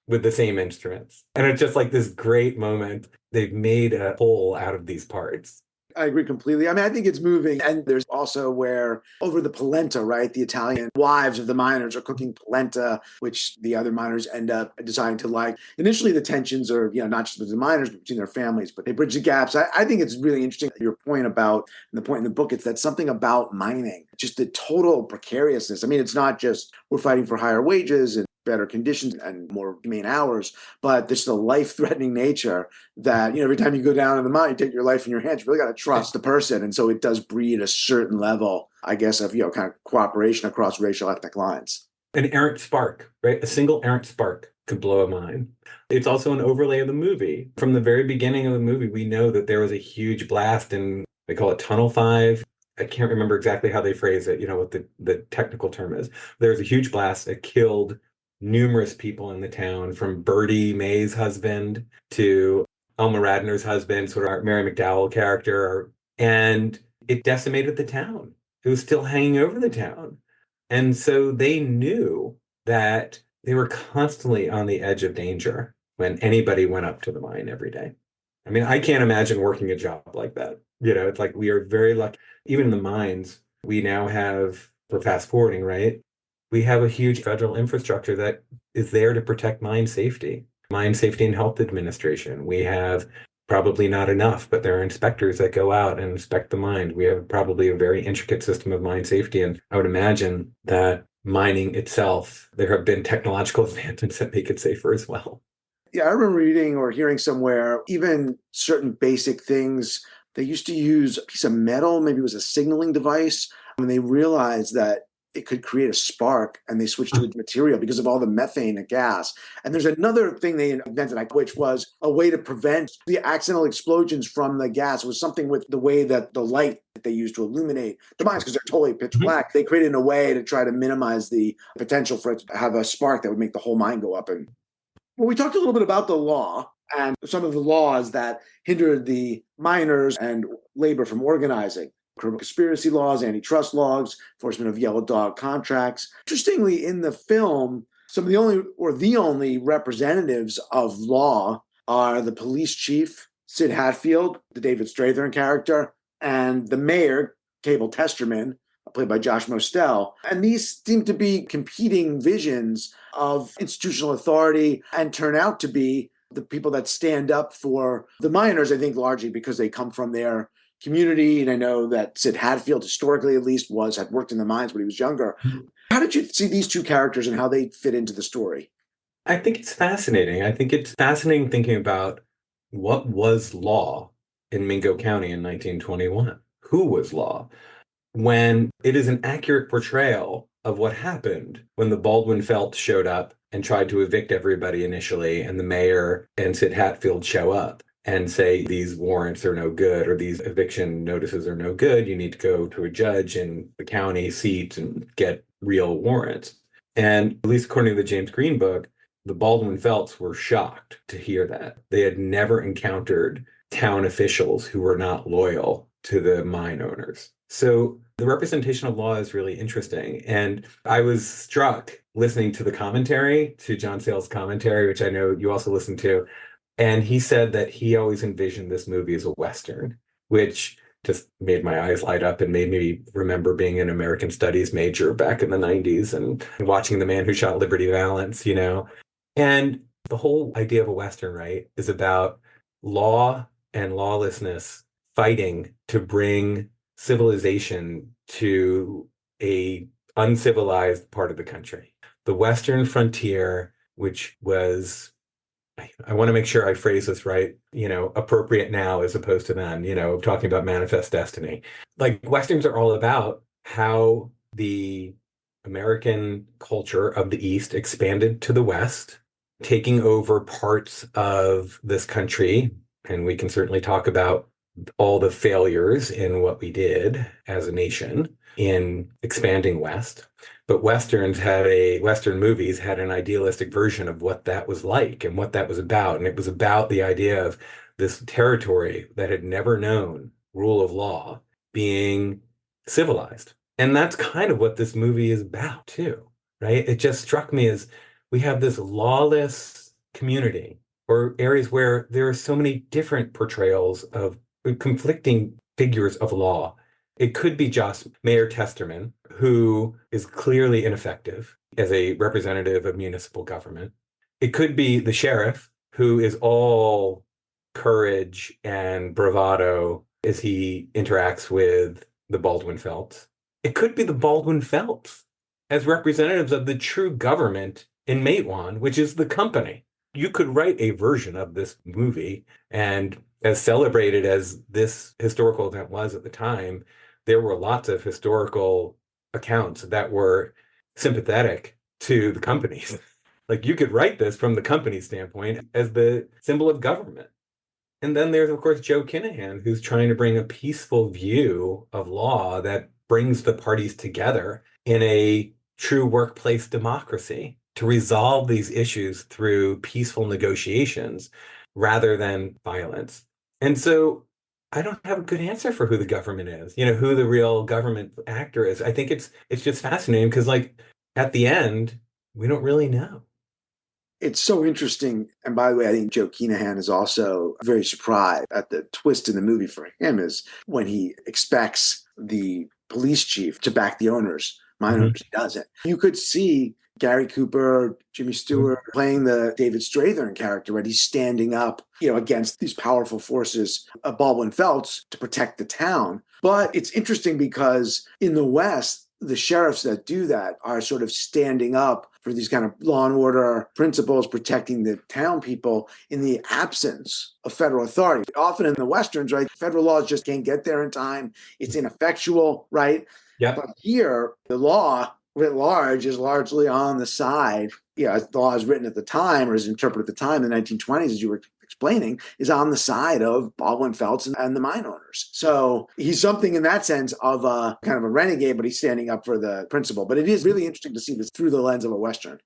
[SPEAKER 2] with the same instruments. And it's just like this great moment. They've made a whole out of these parts.
[SPEAKER 1] I agree completely. I think it's moving. And there's also where over the polenta, right? The Italian wives of the miners are cooking polenta, which the other miners end up deciding to like. Initially, the tensions are, not just with the miners, but between their families, but they bridge the gaps. I think it's really interesting your point about, and the point in the book, it's that something about mining, just the total precariousness. It's not just we're fighting for higher wages and better conditions and more humane hours, but this the life-threatening nature that, every time you go down in the mine, you take your life in your hands, you really got to trust the person. And so it does breed a certain level, I guess, of, kind of cooperation across racial ethnic lines.
[SPEAKER 2] An errant spark, right? A single errant spark could blow a mine. It's also an overlay of the movie. From the very beginning of the movie, we know that there was a huge blast in, they call it Tunnel 5. I can't remember exactly how they phrase it, what the technical term is. There was a huge blast that killed numerous people in the town, from Bertie May's husband to Elma Radner's husband, sort of our Mary McDowell character, and it decimated the town. It was still hanging over the town. And so they knew that they were constantly on the edge of danger when anybody went up to the mine every day. I can't imagine working a job like that. It's like we are very lucky. Even in the mines, we now have, for fast forwarding, right? We have a huge federal infrastructure that is there to protect mine safety and health administration. We have probably not enough, but there are inspectors that go out and inspect the mine. We have probably a very intricate system of mine safety. And I would imagine that mining itself, there have been technological advancements that make it safer as well.
[SPEAKER 1] Yeah, I remember reading or hearing somewhere, even certain basic things, they used to use a piece of metal, maybe it was a signaling device, when they realized that it could create a spark, and they switched to a material because of all the methane and gas. And there's another thing they invented, which was a way to prevent the accidental explosions from the gas. It was something with the way that the light that they used to illuminate the mines, because they're totally pitch black. They created a way to try to minimize the potential for it to have a spark that would make the whole mine go up. And well, we talked a little bit about the law and some of the laws that hindered the miners and labor from organizing. Criminal conspiracy laws, antitrust laws, enforcement of yellow dog contracts. Interestingly, in the film, the only representatives of law are the police chief Sid Hatfield, the David Strathairn character, and the mayor, Cable Testerman, played by Josh Mostel. And these seem to be competing visions of institutional authority and turn out to be the people that stand up for the miners, I think largely because they come from their community. And I know that Sid Hatfield, historically at least, had worked in the mines when he was younger. How did you see these two characters and how they fit into the story?
[SPEAKER 2] I think it's fascinating. I think it's fascinating thinking about what was law in Mingo County in 1921. Who was law? When it is an accurate portrayal of what happened when the Baldwin Felts showed up and tried to evict everybody initially, and the mayor and Sid Hatfield show up and say these warrants are no good or these eviction notices are no good. You need to go to a judge in the county seat and get real warrants. And at least according to the James Green book, the Baldwin Felts were shocked to hear that. They had never encountered town officials who were not loyal to the mine owners. So the representation of law is really interesting. And I was struck listening to the commentary, to John Sayles' commentary, which I know you also listened to. And he said that he always envisioned this movie as a Western, which just made my eyes light up and made me remember being an American Studies major back in the 90s and watching The Man Who Shot Liberty Valance, you know. And the whole idea of a Western, right, is about law and lawlessness fighting to bring civilization to a uncivilized part of the country. The Western frontier, which was, I want to make sure I phrase this right, appropriate now as opposed to then, talking about manifest destiny. Like Westerns are all about how the American culture of the East expanded to the West, taking over parts of this country. And we can certainly talk about all the failures in what we did as a nation in expanding West. But Western movies had an idealistic version of what that was like and what that was about. And it was about the idea of this territory that had never known rule of law being civilized. And that's kind of what this movie is about too, right? It just struck me as we have this lawless community or areas where there are so many different portrayals of conflicting figures of law. It could be just Mayor Testerman, who is clearly ineffective as a representative of municipal government. It could be the sheriff, who is all courage and bravado as he interacts with the Baldwin Felts. It could be the Baldwin Felts as representatives of the true government in Matewan, which is the company. You could write a version of this movie, and as celebrated as this historical event was at the time, there were lots of historical accounts that were sympathetic to the companies. Like you could write this from the company standpoint as the symbol of government. And then there's, of course, Joe Kenehan, who's trying to bring a peaceful view of law that brings the parties together in a true workplace democracy to resolve these issues through peaceful negotiations rather than violence. And so I don't have a good answer for who the government is, who the real government actor is. I think it's just fascinating because, like, at the end, we don't really know.
[SPEAKER 1] It's so interesting. And by the way, I think Joe Kenehan is also very surprised at the twist in the movie for him is when he expects the police chief to back the owners. Mine owners, he doesn't. You could see Gary Cooper, Jimmy Stewart playing the David Strathairn character, right? He's standing up, against these powerful forces of Baldwin Felts to protect the town. But it's interesting because in the West, the sheriffs that do that are sort of standing up for these kind of law and order principles, protecting the town people in the absence of federal authority. Often in the Westerns, right, federal laws just can't get there in time. It's ineffectual, right?
[SPEAKER 2] Yep.
[SPEAKER 1] But here, the law writ large is largely on the side, as the law is written at the time or is interpreted at the time in the 1920s, as you were explaining, is on the side of Baldwin Felts and the mine owners. So he's something in that sense of a kind of a renegade, but he's standing up for the principle. But it is really interesting to see this through the lens of a Western.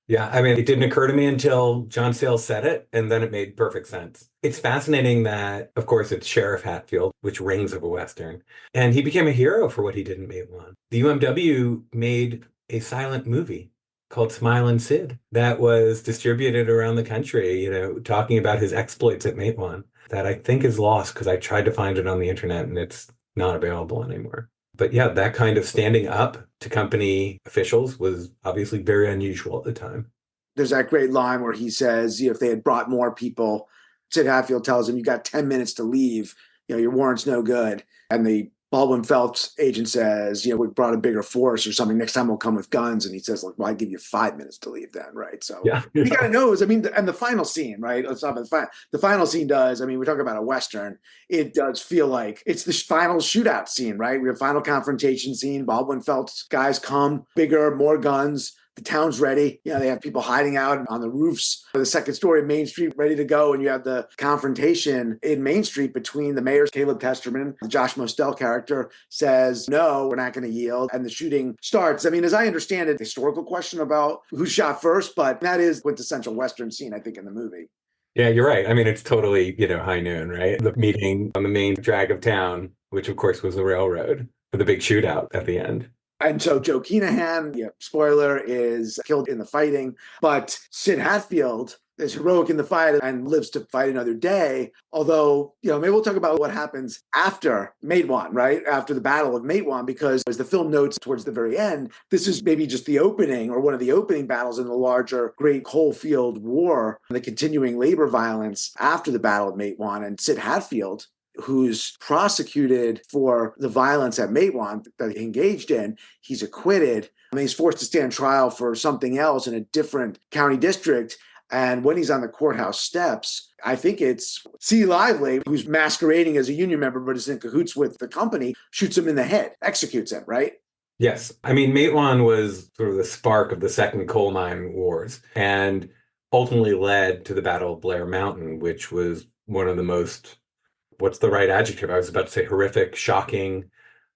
[SPEAKER 2] Yeah, I mean, it didn't occur to me until John Sayles said it, and then it made perfect sense. It's fascinating that, of course, it's Sheriff Hatfield, which rings of a Western, and he became a hero for what he did in Matewan. The UMW made a silent movie called Smilin' Sid that was distributed around the country, talking about his exploits at Matewan that I think is lost because I tried to find it on the internet and it's not available anymore. But yeah, that kind of standing up to company officials was obviously very unusual at the time.
[SPEAKER 1] There's that great line where he says, if they had brought more people, Sid Hatfield tells him, you got 10 minutes to leave, your warrant's no good. And the Baldwin Phelps agent says, we brought a bigger force or something. Next time we'll come with guns. And he says, well, I give you 5 minutes to leave then, right? So
[SPEAKER 2] yeah.
[SPEAKER 1] He kind of knows. And the final scene, right? Let's talk about the final scene does. We're talking about a Western. It does feel like it's the final shootout scene, right? We have final confrontation scene. Baldwin Phelps guys come, bigger, more guns. The town's ready. They have people hiding out on the roofs of the second story of Main Street ready to go. And you have the confrontation in Main Street between the mayor, Caleb Testerman. The Josh Mostel character says, no, we're not going to yield. And the shooting starts. As I understand it, historical question about who shot first, but that is quintessential Western scene, I think, in the movie.
[SPEAKER 2] Yeah, you're right. It's totally, high noon, right? The meeting on the main drag of town, which of course was the railroad, for the big shootout at the end.
[SPEAKER 1] And so Joe Kenehan, spoiler, is killed in the fighting. But Sid Hatfield is heroic in the fight and lives to fight another day. Although, maybe we'll talk about what happens after Matewan, right? After the Battle of Matewan, because as the film notes towards the very end, this is maybe just the opening or one of the opening battles in the larger Great Coalfield War, the continuing labor violence after the Battle of Matewan. And Sid Hatfield, who's prosecuted for the violence at Matewan that he engaged in, he's acquitted. He's forced to stand trial for something else in a different county district. And when he's on the courthouse steps, I think it's C. Lively, who's masquerading as a union member but is in cahoots with the company, shoots him in the head, executes him, right?
[SPEAKER 2] Yes. Matewan was sort of the spark of the second coal mine wars and ultimately led to the Battle of Blair Mountain, which was one of the most, what's the right adjective? I was about to say horrific, shocking,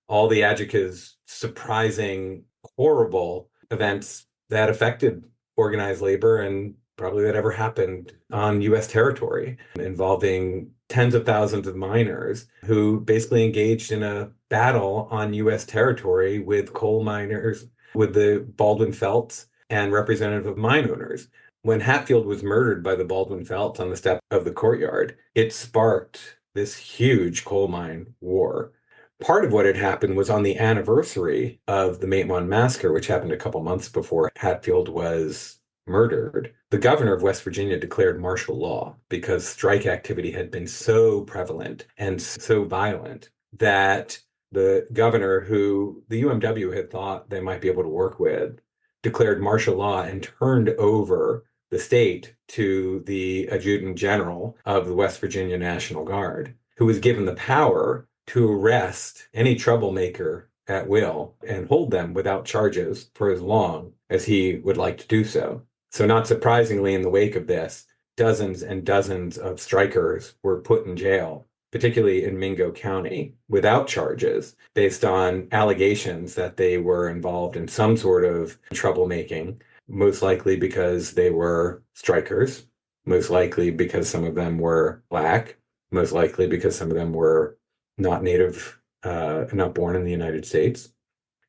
[SPEAKER 2] all the adjectives, surprising, horrible events that affected organized labor and probably that ever happened on U.S. territory, involving tens of thousands of miners who basically engaged in a battle on U.S. territory with coal miners, with the Baldwin Felts and representative of mine owners. When Hatfield was murdered by the Baldwin Felts on the step of the courtyard, it sparked this huge coal mine war. Part of what had happened was on the anniversary of the Matewan massacre, which happened a couple months before Hatfield was murdered. The governor of West Virginia declared martial law because strike activity had been so prevalent and so violent that the governor, who the UMW had thought they might be able to work with, declared martial law and turned over the state to the adjutant general of the West Virginia National Guard, who was given the power to arrest any troublemaker at will and hold them without charges for as long as he would like to do so. So not surprisingly, in the wake of this, dozens and dozens of strikers were put in jail, particularly in Mingo County, without charges, based on allegations that they were involved in some sort of troublemaking, most likely because they were strikers, most likely because some of them were Black, most likely because some of them were not native, not born in the United States.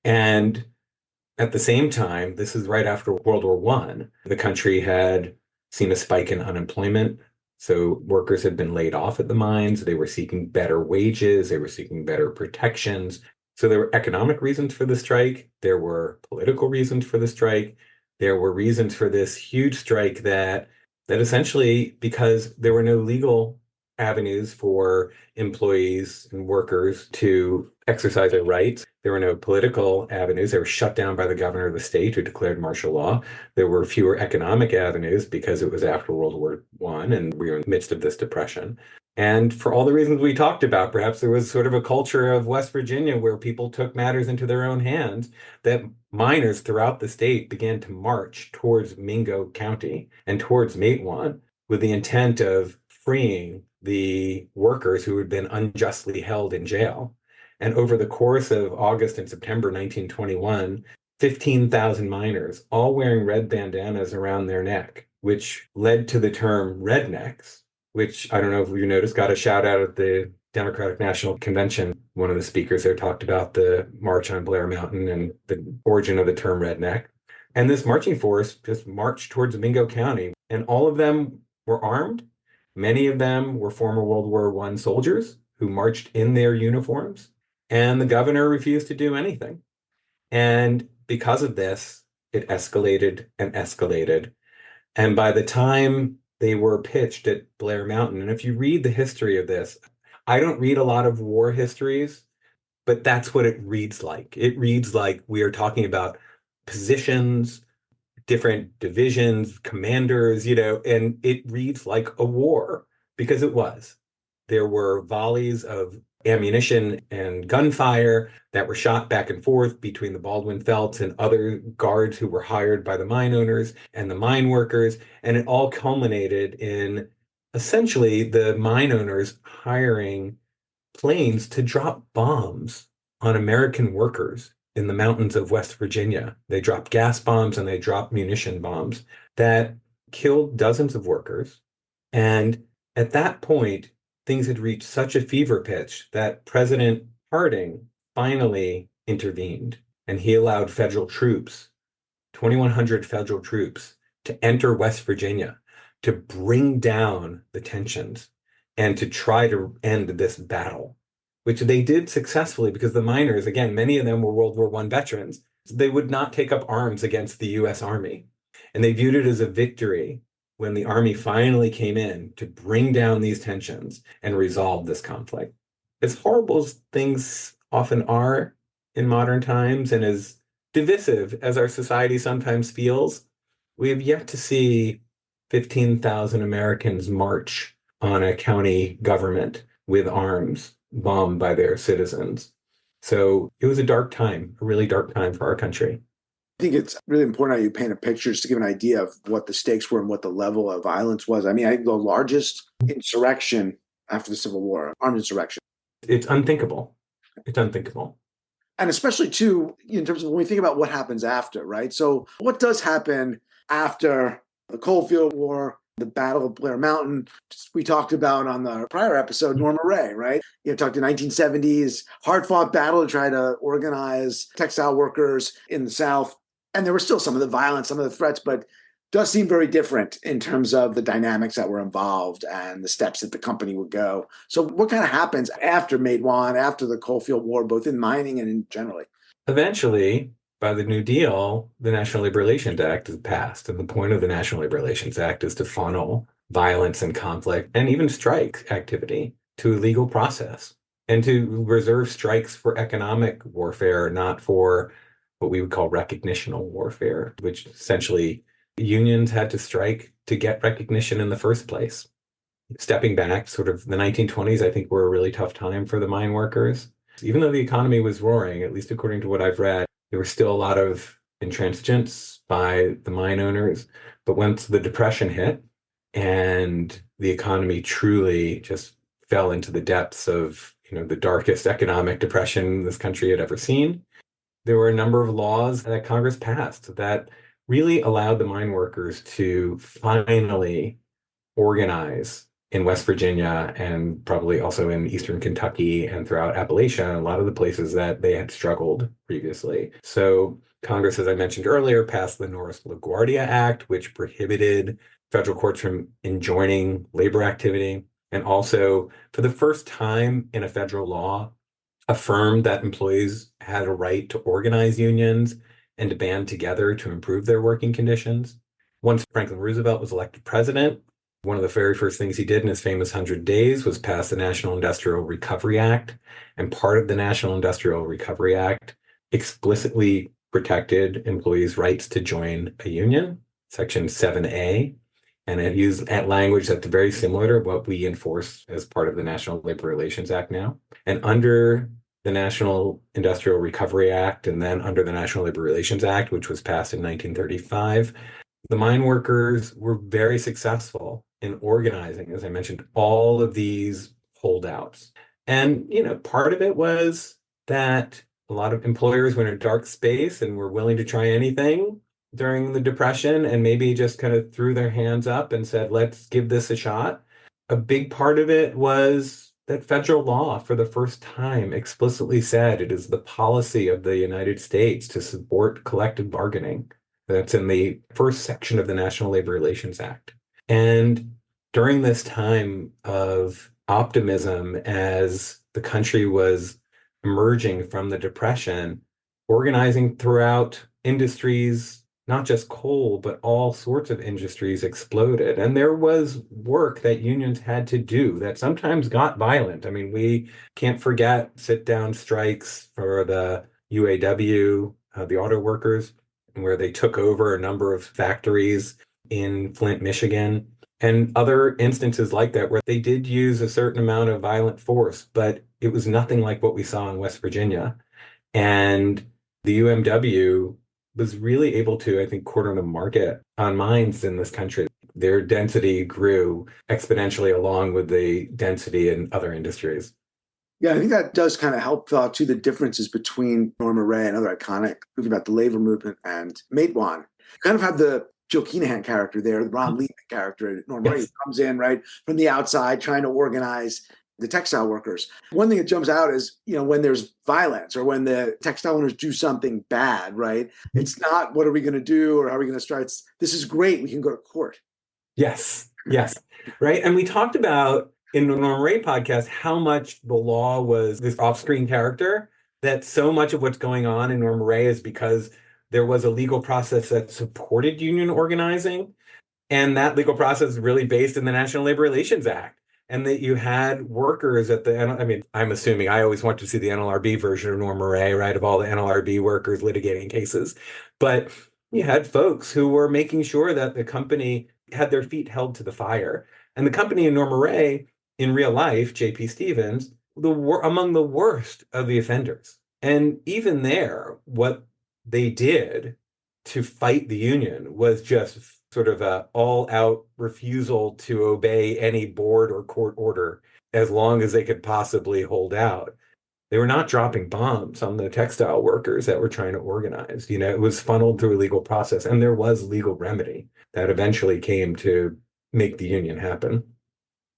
[SPEAKER 2] And at the same time, this is right after World War I, the country had seen a spike in unemployment. So workers had been laid off at the mines. They were seeking better wages. They were seeking better protections. So there were economic reasons for the strike. There were political reasons for the strike. There were reasons for this huge strike that essentially, because there were no legal avenues for employees and workers to exercise their rights, there were no political avenues. They were shut down by the governor of the state who declared martial law. There were fewer economic avenues because it was after World War I and we were in the midst of this depression. And for all the reasons we talked about, perhaps there was sort of a culture of West Virginia where people took matters into their own hands, that miners throughout the state began to march towards Mingo County and towards Matewan with the intent of freeing the workers who had been unjustly held in jail. And over the course of August and September 1921, 15,000 miners, all wearing red bandanas around their neck, which led to the term rednecks, which I don't know if you noticed, got a shout out at the Democratic National Convention. One of the speakers there talked about the March on Blair Mountain and the origin of the term redneck. And this marching force just marched towards Mingo County, and all of them were armed. Many of them were former World War I soldiers who marched in their uniforms, and the governor refused to do anything. And because of this, it escalated and escalated. And by the time they were pitched at Blair Mountain, and if you read the history of this, I don't read a lot of war histories, but that's what it reads like. It reads like we are talking about positions, different divisions, commanders, and it reads like a war because it was. There were volleys of ammunition and gunfire that were shot back and forth between the Baldwin Felts and other guards who were hired by the mine owners and the mine workers. And it all culminated in essentially the mine owners hiring planes to drop bombs on American workers in the mountains of West Virginia. They dropped gas bombs and they dropped munition bombs that killed dozens of workers. And at that point, things had reached such a fever pitch that President Harding finally intervened, and he allowed federal troops, 2,100 federal troops, to enter West Virginia to bring down the tensions and to try to end this battle, which they did successfully because the miners, again, many of them were World War I veterans. They would not take up arms against the US Army. And they viewed it as a victory when the Army finally came in to bring down these tensions and resolve this conflict. As horrible as things often are in modern times and as divisive as our society sometimes feels, we have yet to see 15,000 Americans march on a county government with arms bombed by their citizens. So it was a dark time, a really dark time for our country.
[SPEAKER 1] I think it's really important how you paint a picture just to give an idea of what the stakes were and what the level of violence was. I mean, I think the largest insurrection after the Civil War, armed insurrection.
[SPEAKER 2] It's unthinkable. It's unthinkable.
[SPEAKER 1] And especially, too, in terms of when we think about what happens after, right? So what does happen after the Coalfield War, the Battle of Blair Mountain? We talked about on the prior episode, Norma Ray, right? Talked to 1970s, hard-fought battle to try to organize textile workers in the South. And there was still some of the violence, some of the threats, but does seem very different in terms of the dynamics that were involved and the steps that the company would go. So what kind of happens after Matewan, after the Coalfield War, both in mining and in generally?
[SPEAKER 2] Eventually, by the New Deal, the National Labor Relations Act is passed. And the point of the National Labor Relations Act is to funnel violence and conflict and even strike activity to a legal process and to reserve strikes for economic warfare, not for what we would call recognitional warfare, which essentially unions had to strike to get recognition in the first place. Stepping back, sort of the 1920s, I think, were a really tough time for the mine workers. Even though the economy was roaring, at least according to what I've read, there was still a lot of intransigence by the mine owners. But once the Depression hit and the economy truly just fell into the depths of, the darkest economic depression this country had ever seen, there were a number of laws that Congress passed that really allowed the mine workers to finally organize in West Virginia and probably also in Eastern Kentucky and throughout Appalachia, a lot of the places that they had struggled previously. So Congress, as I mentioned earlier, passed the Norris LaGuardia Act, which prohibited federal courts from enjoining labor activity, and also, for the first time in a federal law, affirmed that employees had a right to organize unions and to band together to improve their working conditions. Once Franklin Roosevelt was elected president, one of the very first things he did in his famous 100 days was pass the National Industrial Recovery Act. And part of the National Industrial Recovery Act explicitly protected employees' rights to join a union, Section 7A. And it used language that's very similar to what we enforce as part of the National Labor Relations Act now. And under the National Industrial Recovery Act, and then under the National Labor Relations Act, which was passed in 1935, the mine workers were very successful in organizing, as I mentioned, all of these holdouts. And, part of it was that a lot of employers were in a dark space and were willing to try anything during the Depression and maybe just kind of threw their hands up and said, let's give this a shot. A big part of it was that federal law, for the first time, explicitly said it is the policy of the United States to support collective bargaining. That's in the first section of the National Labor Relations Act. And during this time of optimism, as the country was emerging from the Depression, organizing throughout industries, not just coal, but all sorts of industries exploded. And there was work that unions had to do that sometimes got violent. I mean, we can't forget sit-down strikes for the UAW, the auto workers, where they took over a number of factories in Flint, Michigan, and other instances like that where they did use a certain amount of violent force, but it was nothing like what we saw in West Virginia. And the UMW was really able to, I think, corner the market on mines in this country. Their density grew exponentially along with the density in other industries.
[SPEAKER 1] Yeah, I think that does kind of help fill out too the differences between Norma Ray, another iconic movie about the labor movement, and Matewan. Kind of have the Joe Kenehan character there, the Ron Lehman character. Norma Ray comes in right from the outside trying to organize the textile workers. One thing that jumps out is, when there's violence or when the textile owners do something bad, right? It's not what are we going to do or how are we going to strike? This is great. We can go to court.
[SPEAKER 2] Yes, right. And we talked about in the Norma Ray podcast how much the law was this off-screen character, that so much of what's going on in Norma Ray is because there was a legal process that supported union organizing. And that legal process is really based in the National Labor Relations Act. And that you had workers I'm assuming I always want to see the NLRB version of Norma Ray, right, of all the NLRB workers litigating cases. But you had folks who were making sure that the company had their feet held to the fire. And the company in Norma Ray, in real life, J.P. Stevens, among the worst of the offenders. And even there, what they did to fight the union was just sort of a all-out refusal to obey any board or court order as long as they could possibly hold out. They were not dropping bombs on the textile workers that were trying to organize. It was funneled through a legal process, and there was legal remedy that eventually came to make the union happen.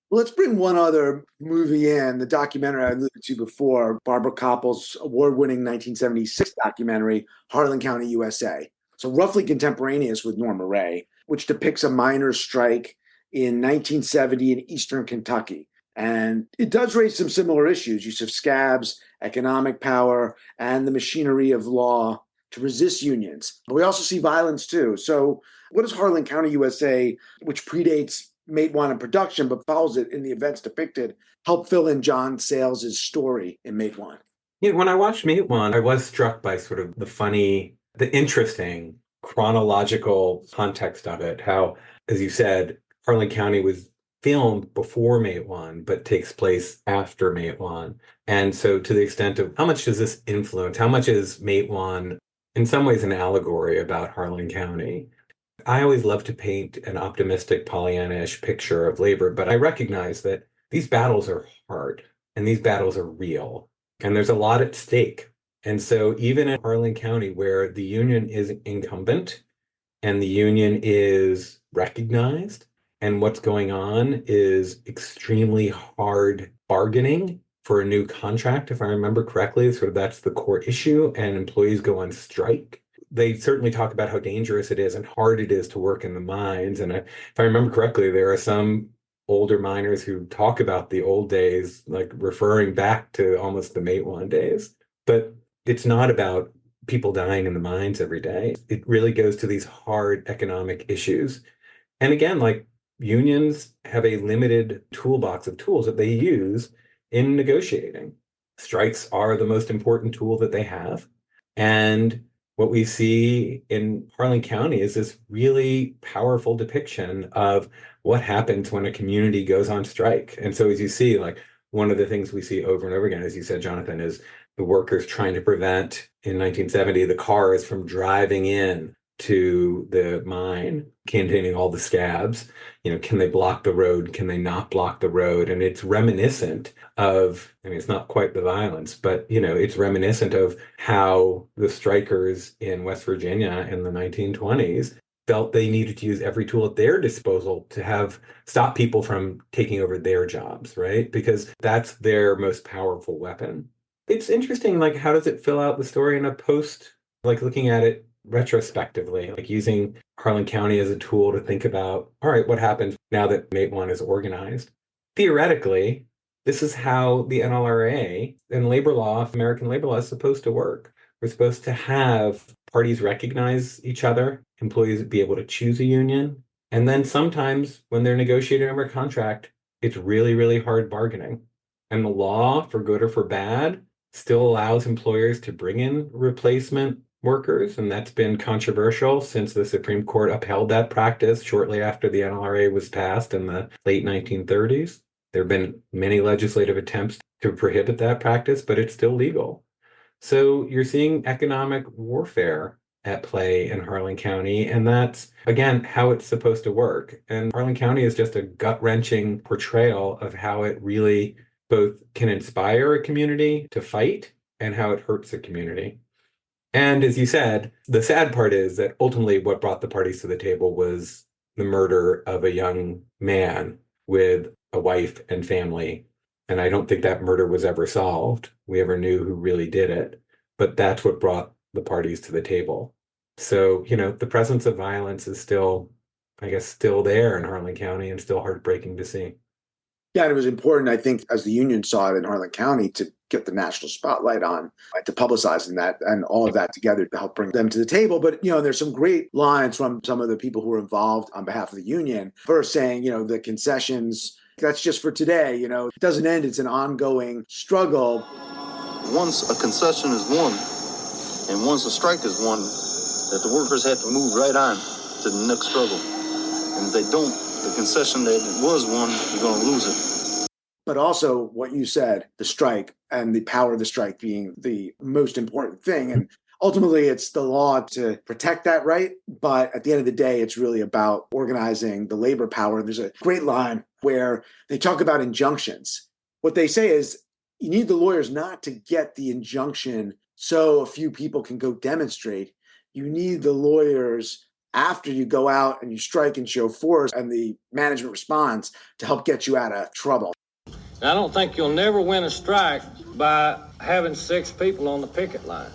[SPEAKER 1] Well, let's bring one other movie in, the documentary I alluded to before, Barbara Kopple's award-winning 1976 documentary, Harlan County, USA. So roughly contemporaneous with Norma Ray, which depicts a miners' strike in 1970 in eastern Kentucky. And it does raise some similar issues, use of scabs, economic power, and the machinery of law to resist unions. But we also see violence too. So what does Harlan County, USA, which predates Matewan in production but follows it in the events depicted, help fill in John Sayles' story in Matewan?
[SPEAKER 2] When I watched Matewan, I was struck by sort of the interesting chronological context of it. How, as you said, Harlan County was filmed before Matewan, but takes place after Matewan. And so to the extent of how much does this influence, how much is Matewan in some ways an allegory about Harlan County? I always love to paint an optimistic Pollyanna-ish picture of labor, but I recognize that these battles are hard and these battles are real and there's a lot at stake. And so even in Harlan County, where the union is incumbent and the union is recognized, and what's going on is extremely hard bargaining for a new contract, if I remember correctly, sort of that's the core issue, and employees go on strike. They certainly talk about how dangerous it is and hard it is to work in the mines. And if I remember correctly, there are some older miners who talk about the old days, like referring back to almost the Matewan days. But it's not about people dying in the mines every day. It really goes to these hard economic issues. And again, like unions have a limited toolbox of tools that they use in negotiating. Strikes are the most important tool that they have. And what we see in Harlan County is this really powerful depiction of what happens when a community goes on strike. And so as you see, like one of the things we see over and over again, as you said, Jonathan, is the workers trying to prevent in 1970 the cars from driving in to the mine containing all the scabs. Can they block the road? Can they not block the road? And it's reminiscent of, it's not quite the violence, but, it's reminiscent of how the strikers in West Virginia in the 1920s felt they needed to use every tool at their disposal to stop people from taking over their jobs, right? Because that's their most powerful weapon. It's interesting, like, how does it fill out the story in a post, like looking at it retrospectively, like using Harlan County as a tool to think about, all right, what happens now that Matewan is organized? Theoretically, this is how the NLRA and labor law, American labor law, is supposed to work. We're supposed to have parties recognize each other, employees be able to choose a union. And then sometimes when they're negotiating over a contract, it's really, really hard bargaining. And the law, for good or for bad, still allows employers to bring in replacement workers. And that's been controversial since the Supreme Court upheld that practice shortly after the NLRA was passed in the late 1930s. There have been many legislative attempts to prohibit that practice, but it's still legal. So you're seeing economic warfare at play in Harlan County, and that's, again, how it's supposed to work. And Harlan County is just a gut-wrenching portrayal of how it really both can inspire a community to fight and how it hurts a community. And as you said, the sad part is that ultimately what brought the parties to the table was the murder of a young man with a wife and family. And I don't think that murder was ever solved. We ever knew who really did it. But that's what brought the parties to the table. So, the presence of violence is still, I guess, still there in Harlan County and still heartbreaking to see.
[SPEAKER 1] Yeah, and it was important, I think, as the union saw it in Harlan County, to get the national spotlight on, to publicizing that and all of that together to help bring them to the table. But, there's some great lines from some of the people who were involved on behalf of the union. First saying, the concessions, that's just for today. It doesn't end. It's an ongoing struggle.
[SPEAKER 9] Once a concession is won and once a strike is won, that the workers have to move right on to the next struggle. And if they don't, the concession that was won, you're going to lose it.
[SPEAKER 1] But also what you said, the strike and the power of the strike being the most important thing. And ultimately, it's the law to protect that right. But at the end of the day, it's really about organizing the labor power. There's a great line where they talk about injunctions. What they say is you need the lawyers not to get the injunction so a few people can go demonstrate. You need the lawyers after you go out and you strike and show force and the management responds to help get you out of trouble.
[SPEAKER 7] I don't think you'll never win a strike by having 6 people on the picket line.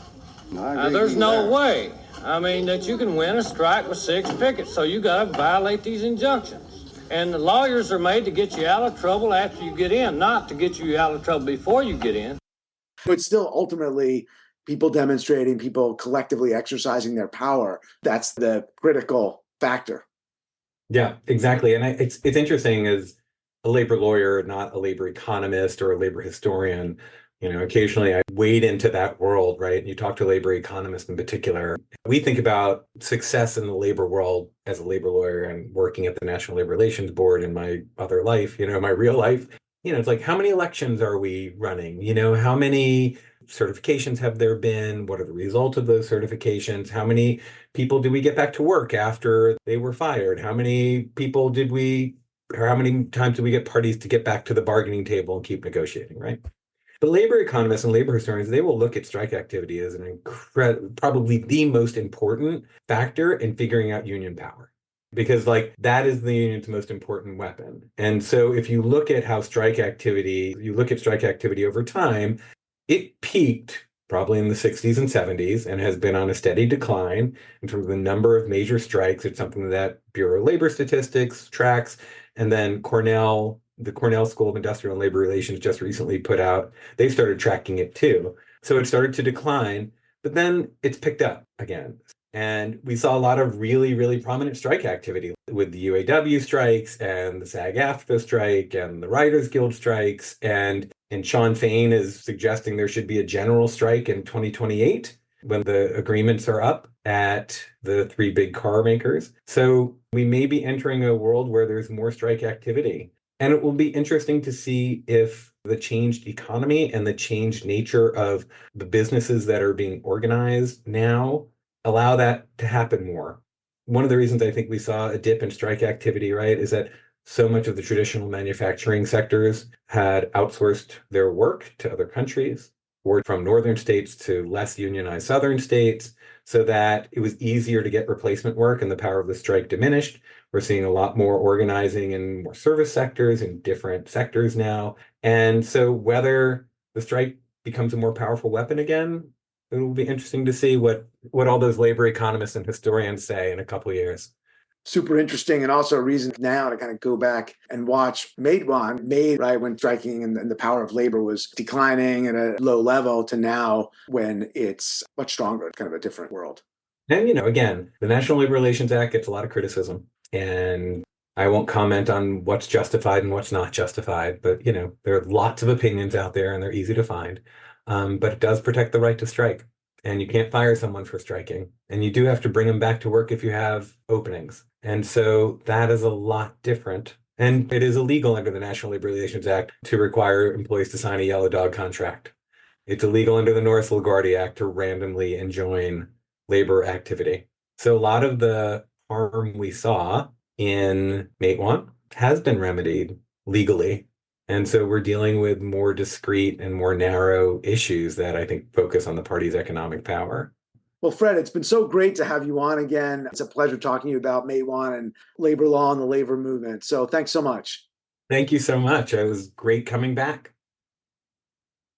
[SPEAKER 7] There's no way, that you can win a strike with 6 pickets. So you got to violate these injunctions. And the lawyers are made to get you out of trouble after you get in, not to get you out of trouble before you get in.
[SPEAKER 1] But still, ultimately, people demonstrating, people collectively exercising their power, that's the critical factor.
[SPEAKER 2] Yeah, exactly. And it's interesting as a labor lawyer, not a labor economist or a labor historian. Occasionally I wade into that world, right? And you talk to labor economists in particular. We think about success in the labor world as a labor lawyer and working at the National Labor Relations Board in my other life, my real life. It's like, how many elections are we running? How many certifications have there been? What are the results of those certifications? How many people did we get back to work after they were fired? How many people or how many times did we get parties to get back to the bargaining table and keep negotiating, right? But labor economists and labor historians, they will look at strike activity as probably the most important factor in figuring out union power. Because that is the union's most important weapon. And so if you look at strike activity over time, it peaked probably in the 60s and 70s and has been on a steady decline in terms of the number of major strikes. It's something that Bureau of Labor Statistics tracks. And then the Cornell School of Industrial and Labor Relations just recently put out, they started tracking it too. So it started to decline, but then it's picked up again. And we saw a lot of really, really prominent strike activity with the UAW strikes and the SAG-AFTRA strike and the Writers Guild strikes. And Sean Fain is suggesting there should be a general strike in 2028 when the agreements are up at the 3 big car makers. So we may be entering a world where there's more strike activity. And it will be interesting to see if the changed economy and the changed nature of the businesses that are being organized now allow that to happen more. One of the reasons I think we saw a dip in strike activity, right, is that so much of the traditional manufacturing sectors had outsourced their work to other countries, or from northern states to less unionized southern states, so that it was easier to get replacement work and the power of the strike diminished. We're seeing a lot more organizing in more service sectors in different sectors now. And so whether the strike becomes a more powerful weapon again, it will be interesting to see what all those labor economists and historians say in a couple of years.
[SPEAKER 1] Super interesting, and also a reason now to kind of go back and watch Matewan, made right when striking and the power of labor was declining at a low level, to now when it's much stronger, kind of a different world.
[SPEAKER 2] And, again, the National Labor Relations Act gets a lot of criticism, and I won't comment on what's justified and what's not justified, but, there are lots of opinions out there and they're easy to find. But it does protect the right to strike, and you can't fire someone for striking, and you do have to bring them back to work if you have openings. And so that is a lot different. And it is illegal under the National Labor Relations Act to require employees to sign a yellow dog contract. It's illegal under the Norris LaGuardia Act to randomly enjoin labor activity. So a lot of the harm we saw in Matewan has been remedied legally. And so we're dealing with more discrete and more narrow issues that I think focus on the party's economic power.
[SPEAKER 1] Well, Fred, it's been so great to have you on again. It's a pleasure talking to you about Matewan and labor law and the labor movement. So thanks so much.
[SPEAKER 2] Thank you so much. It was great coming back.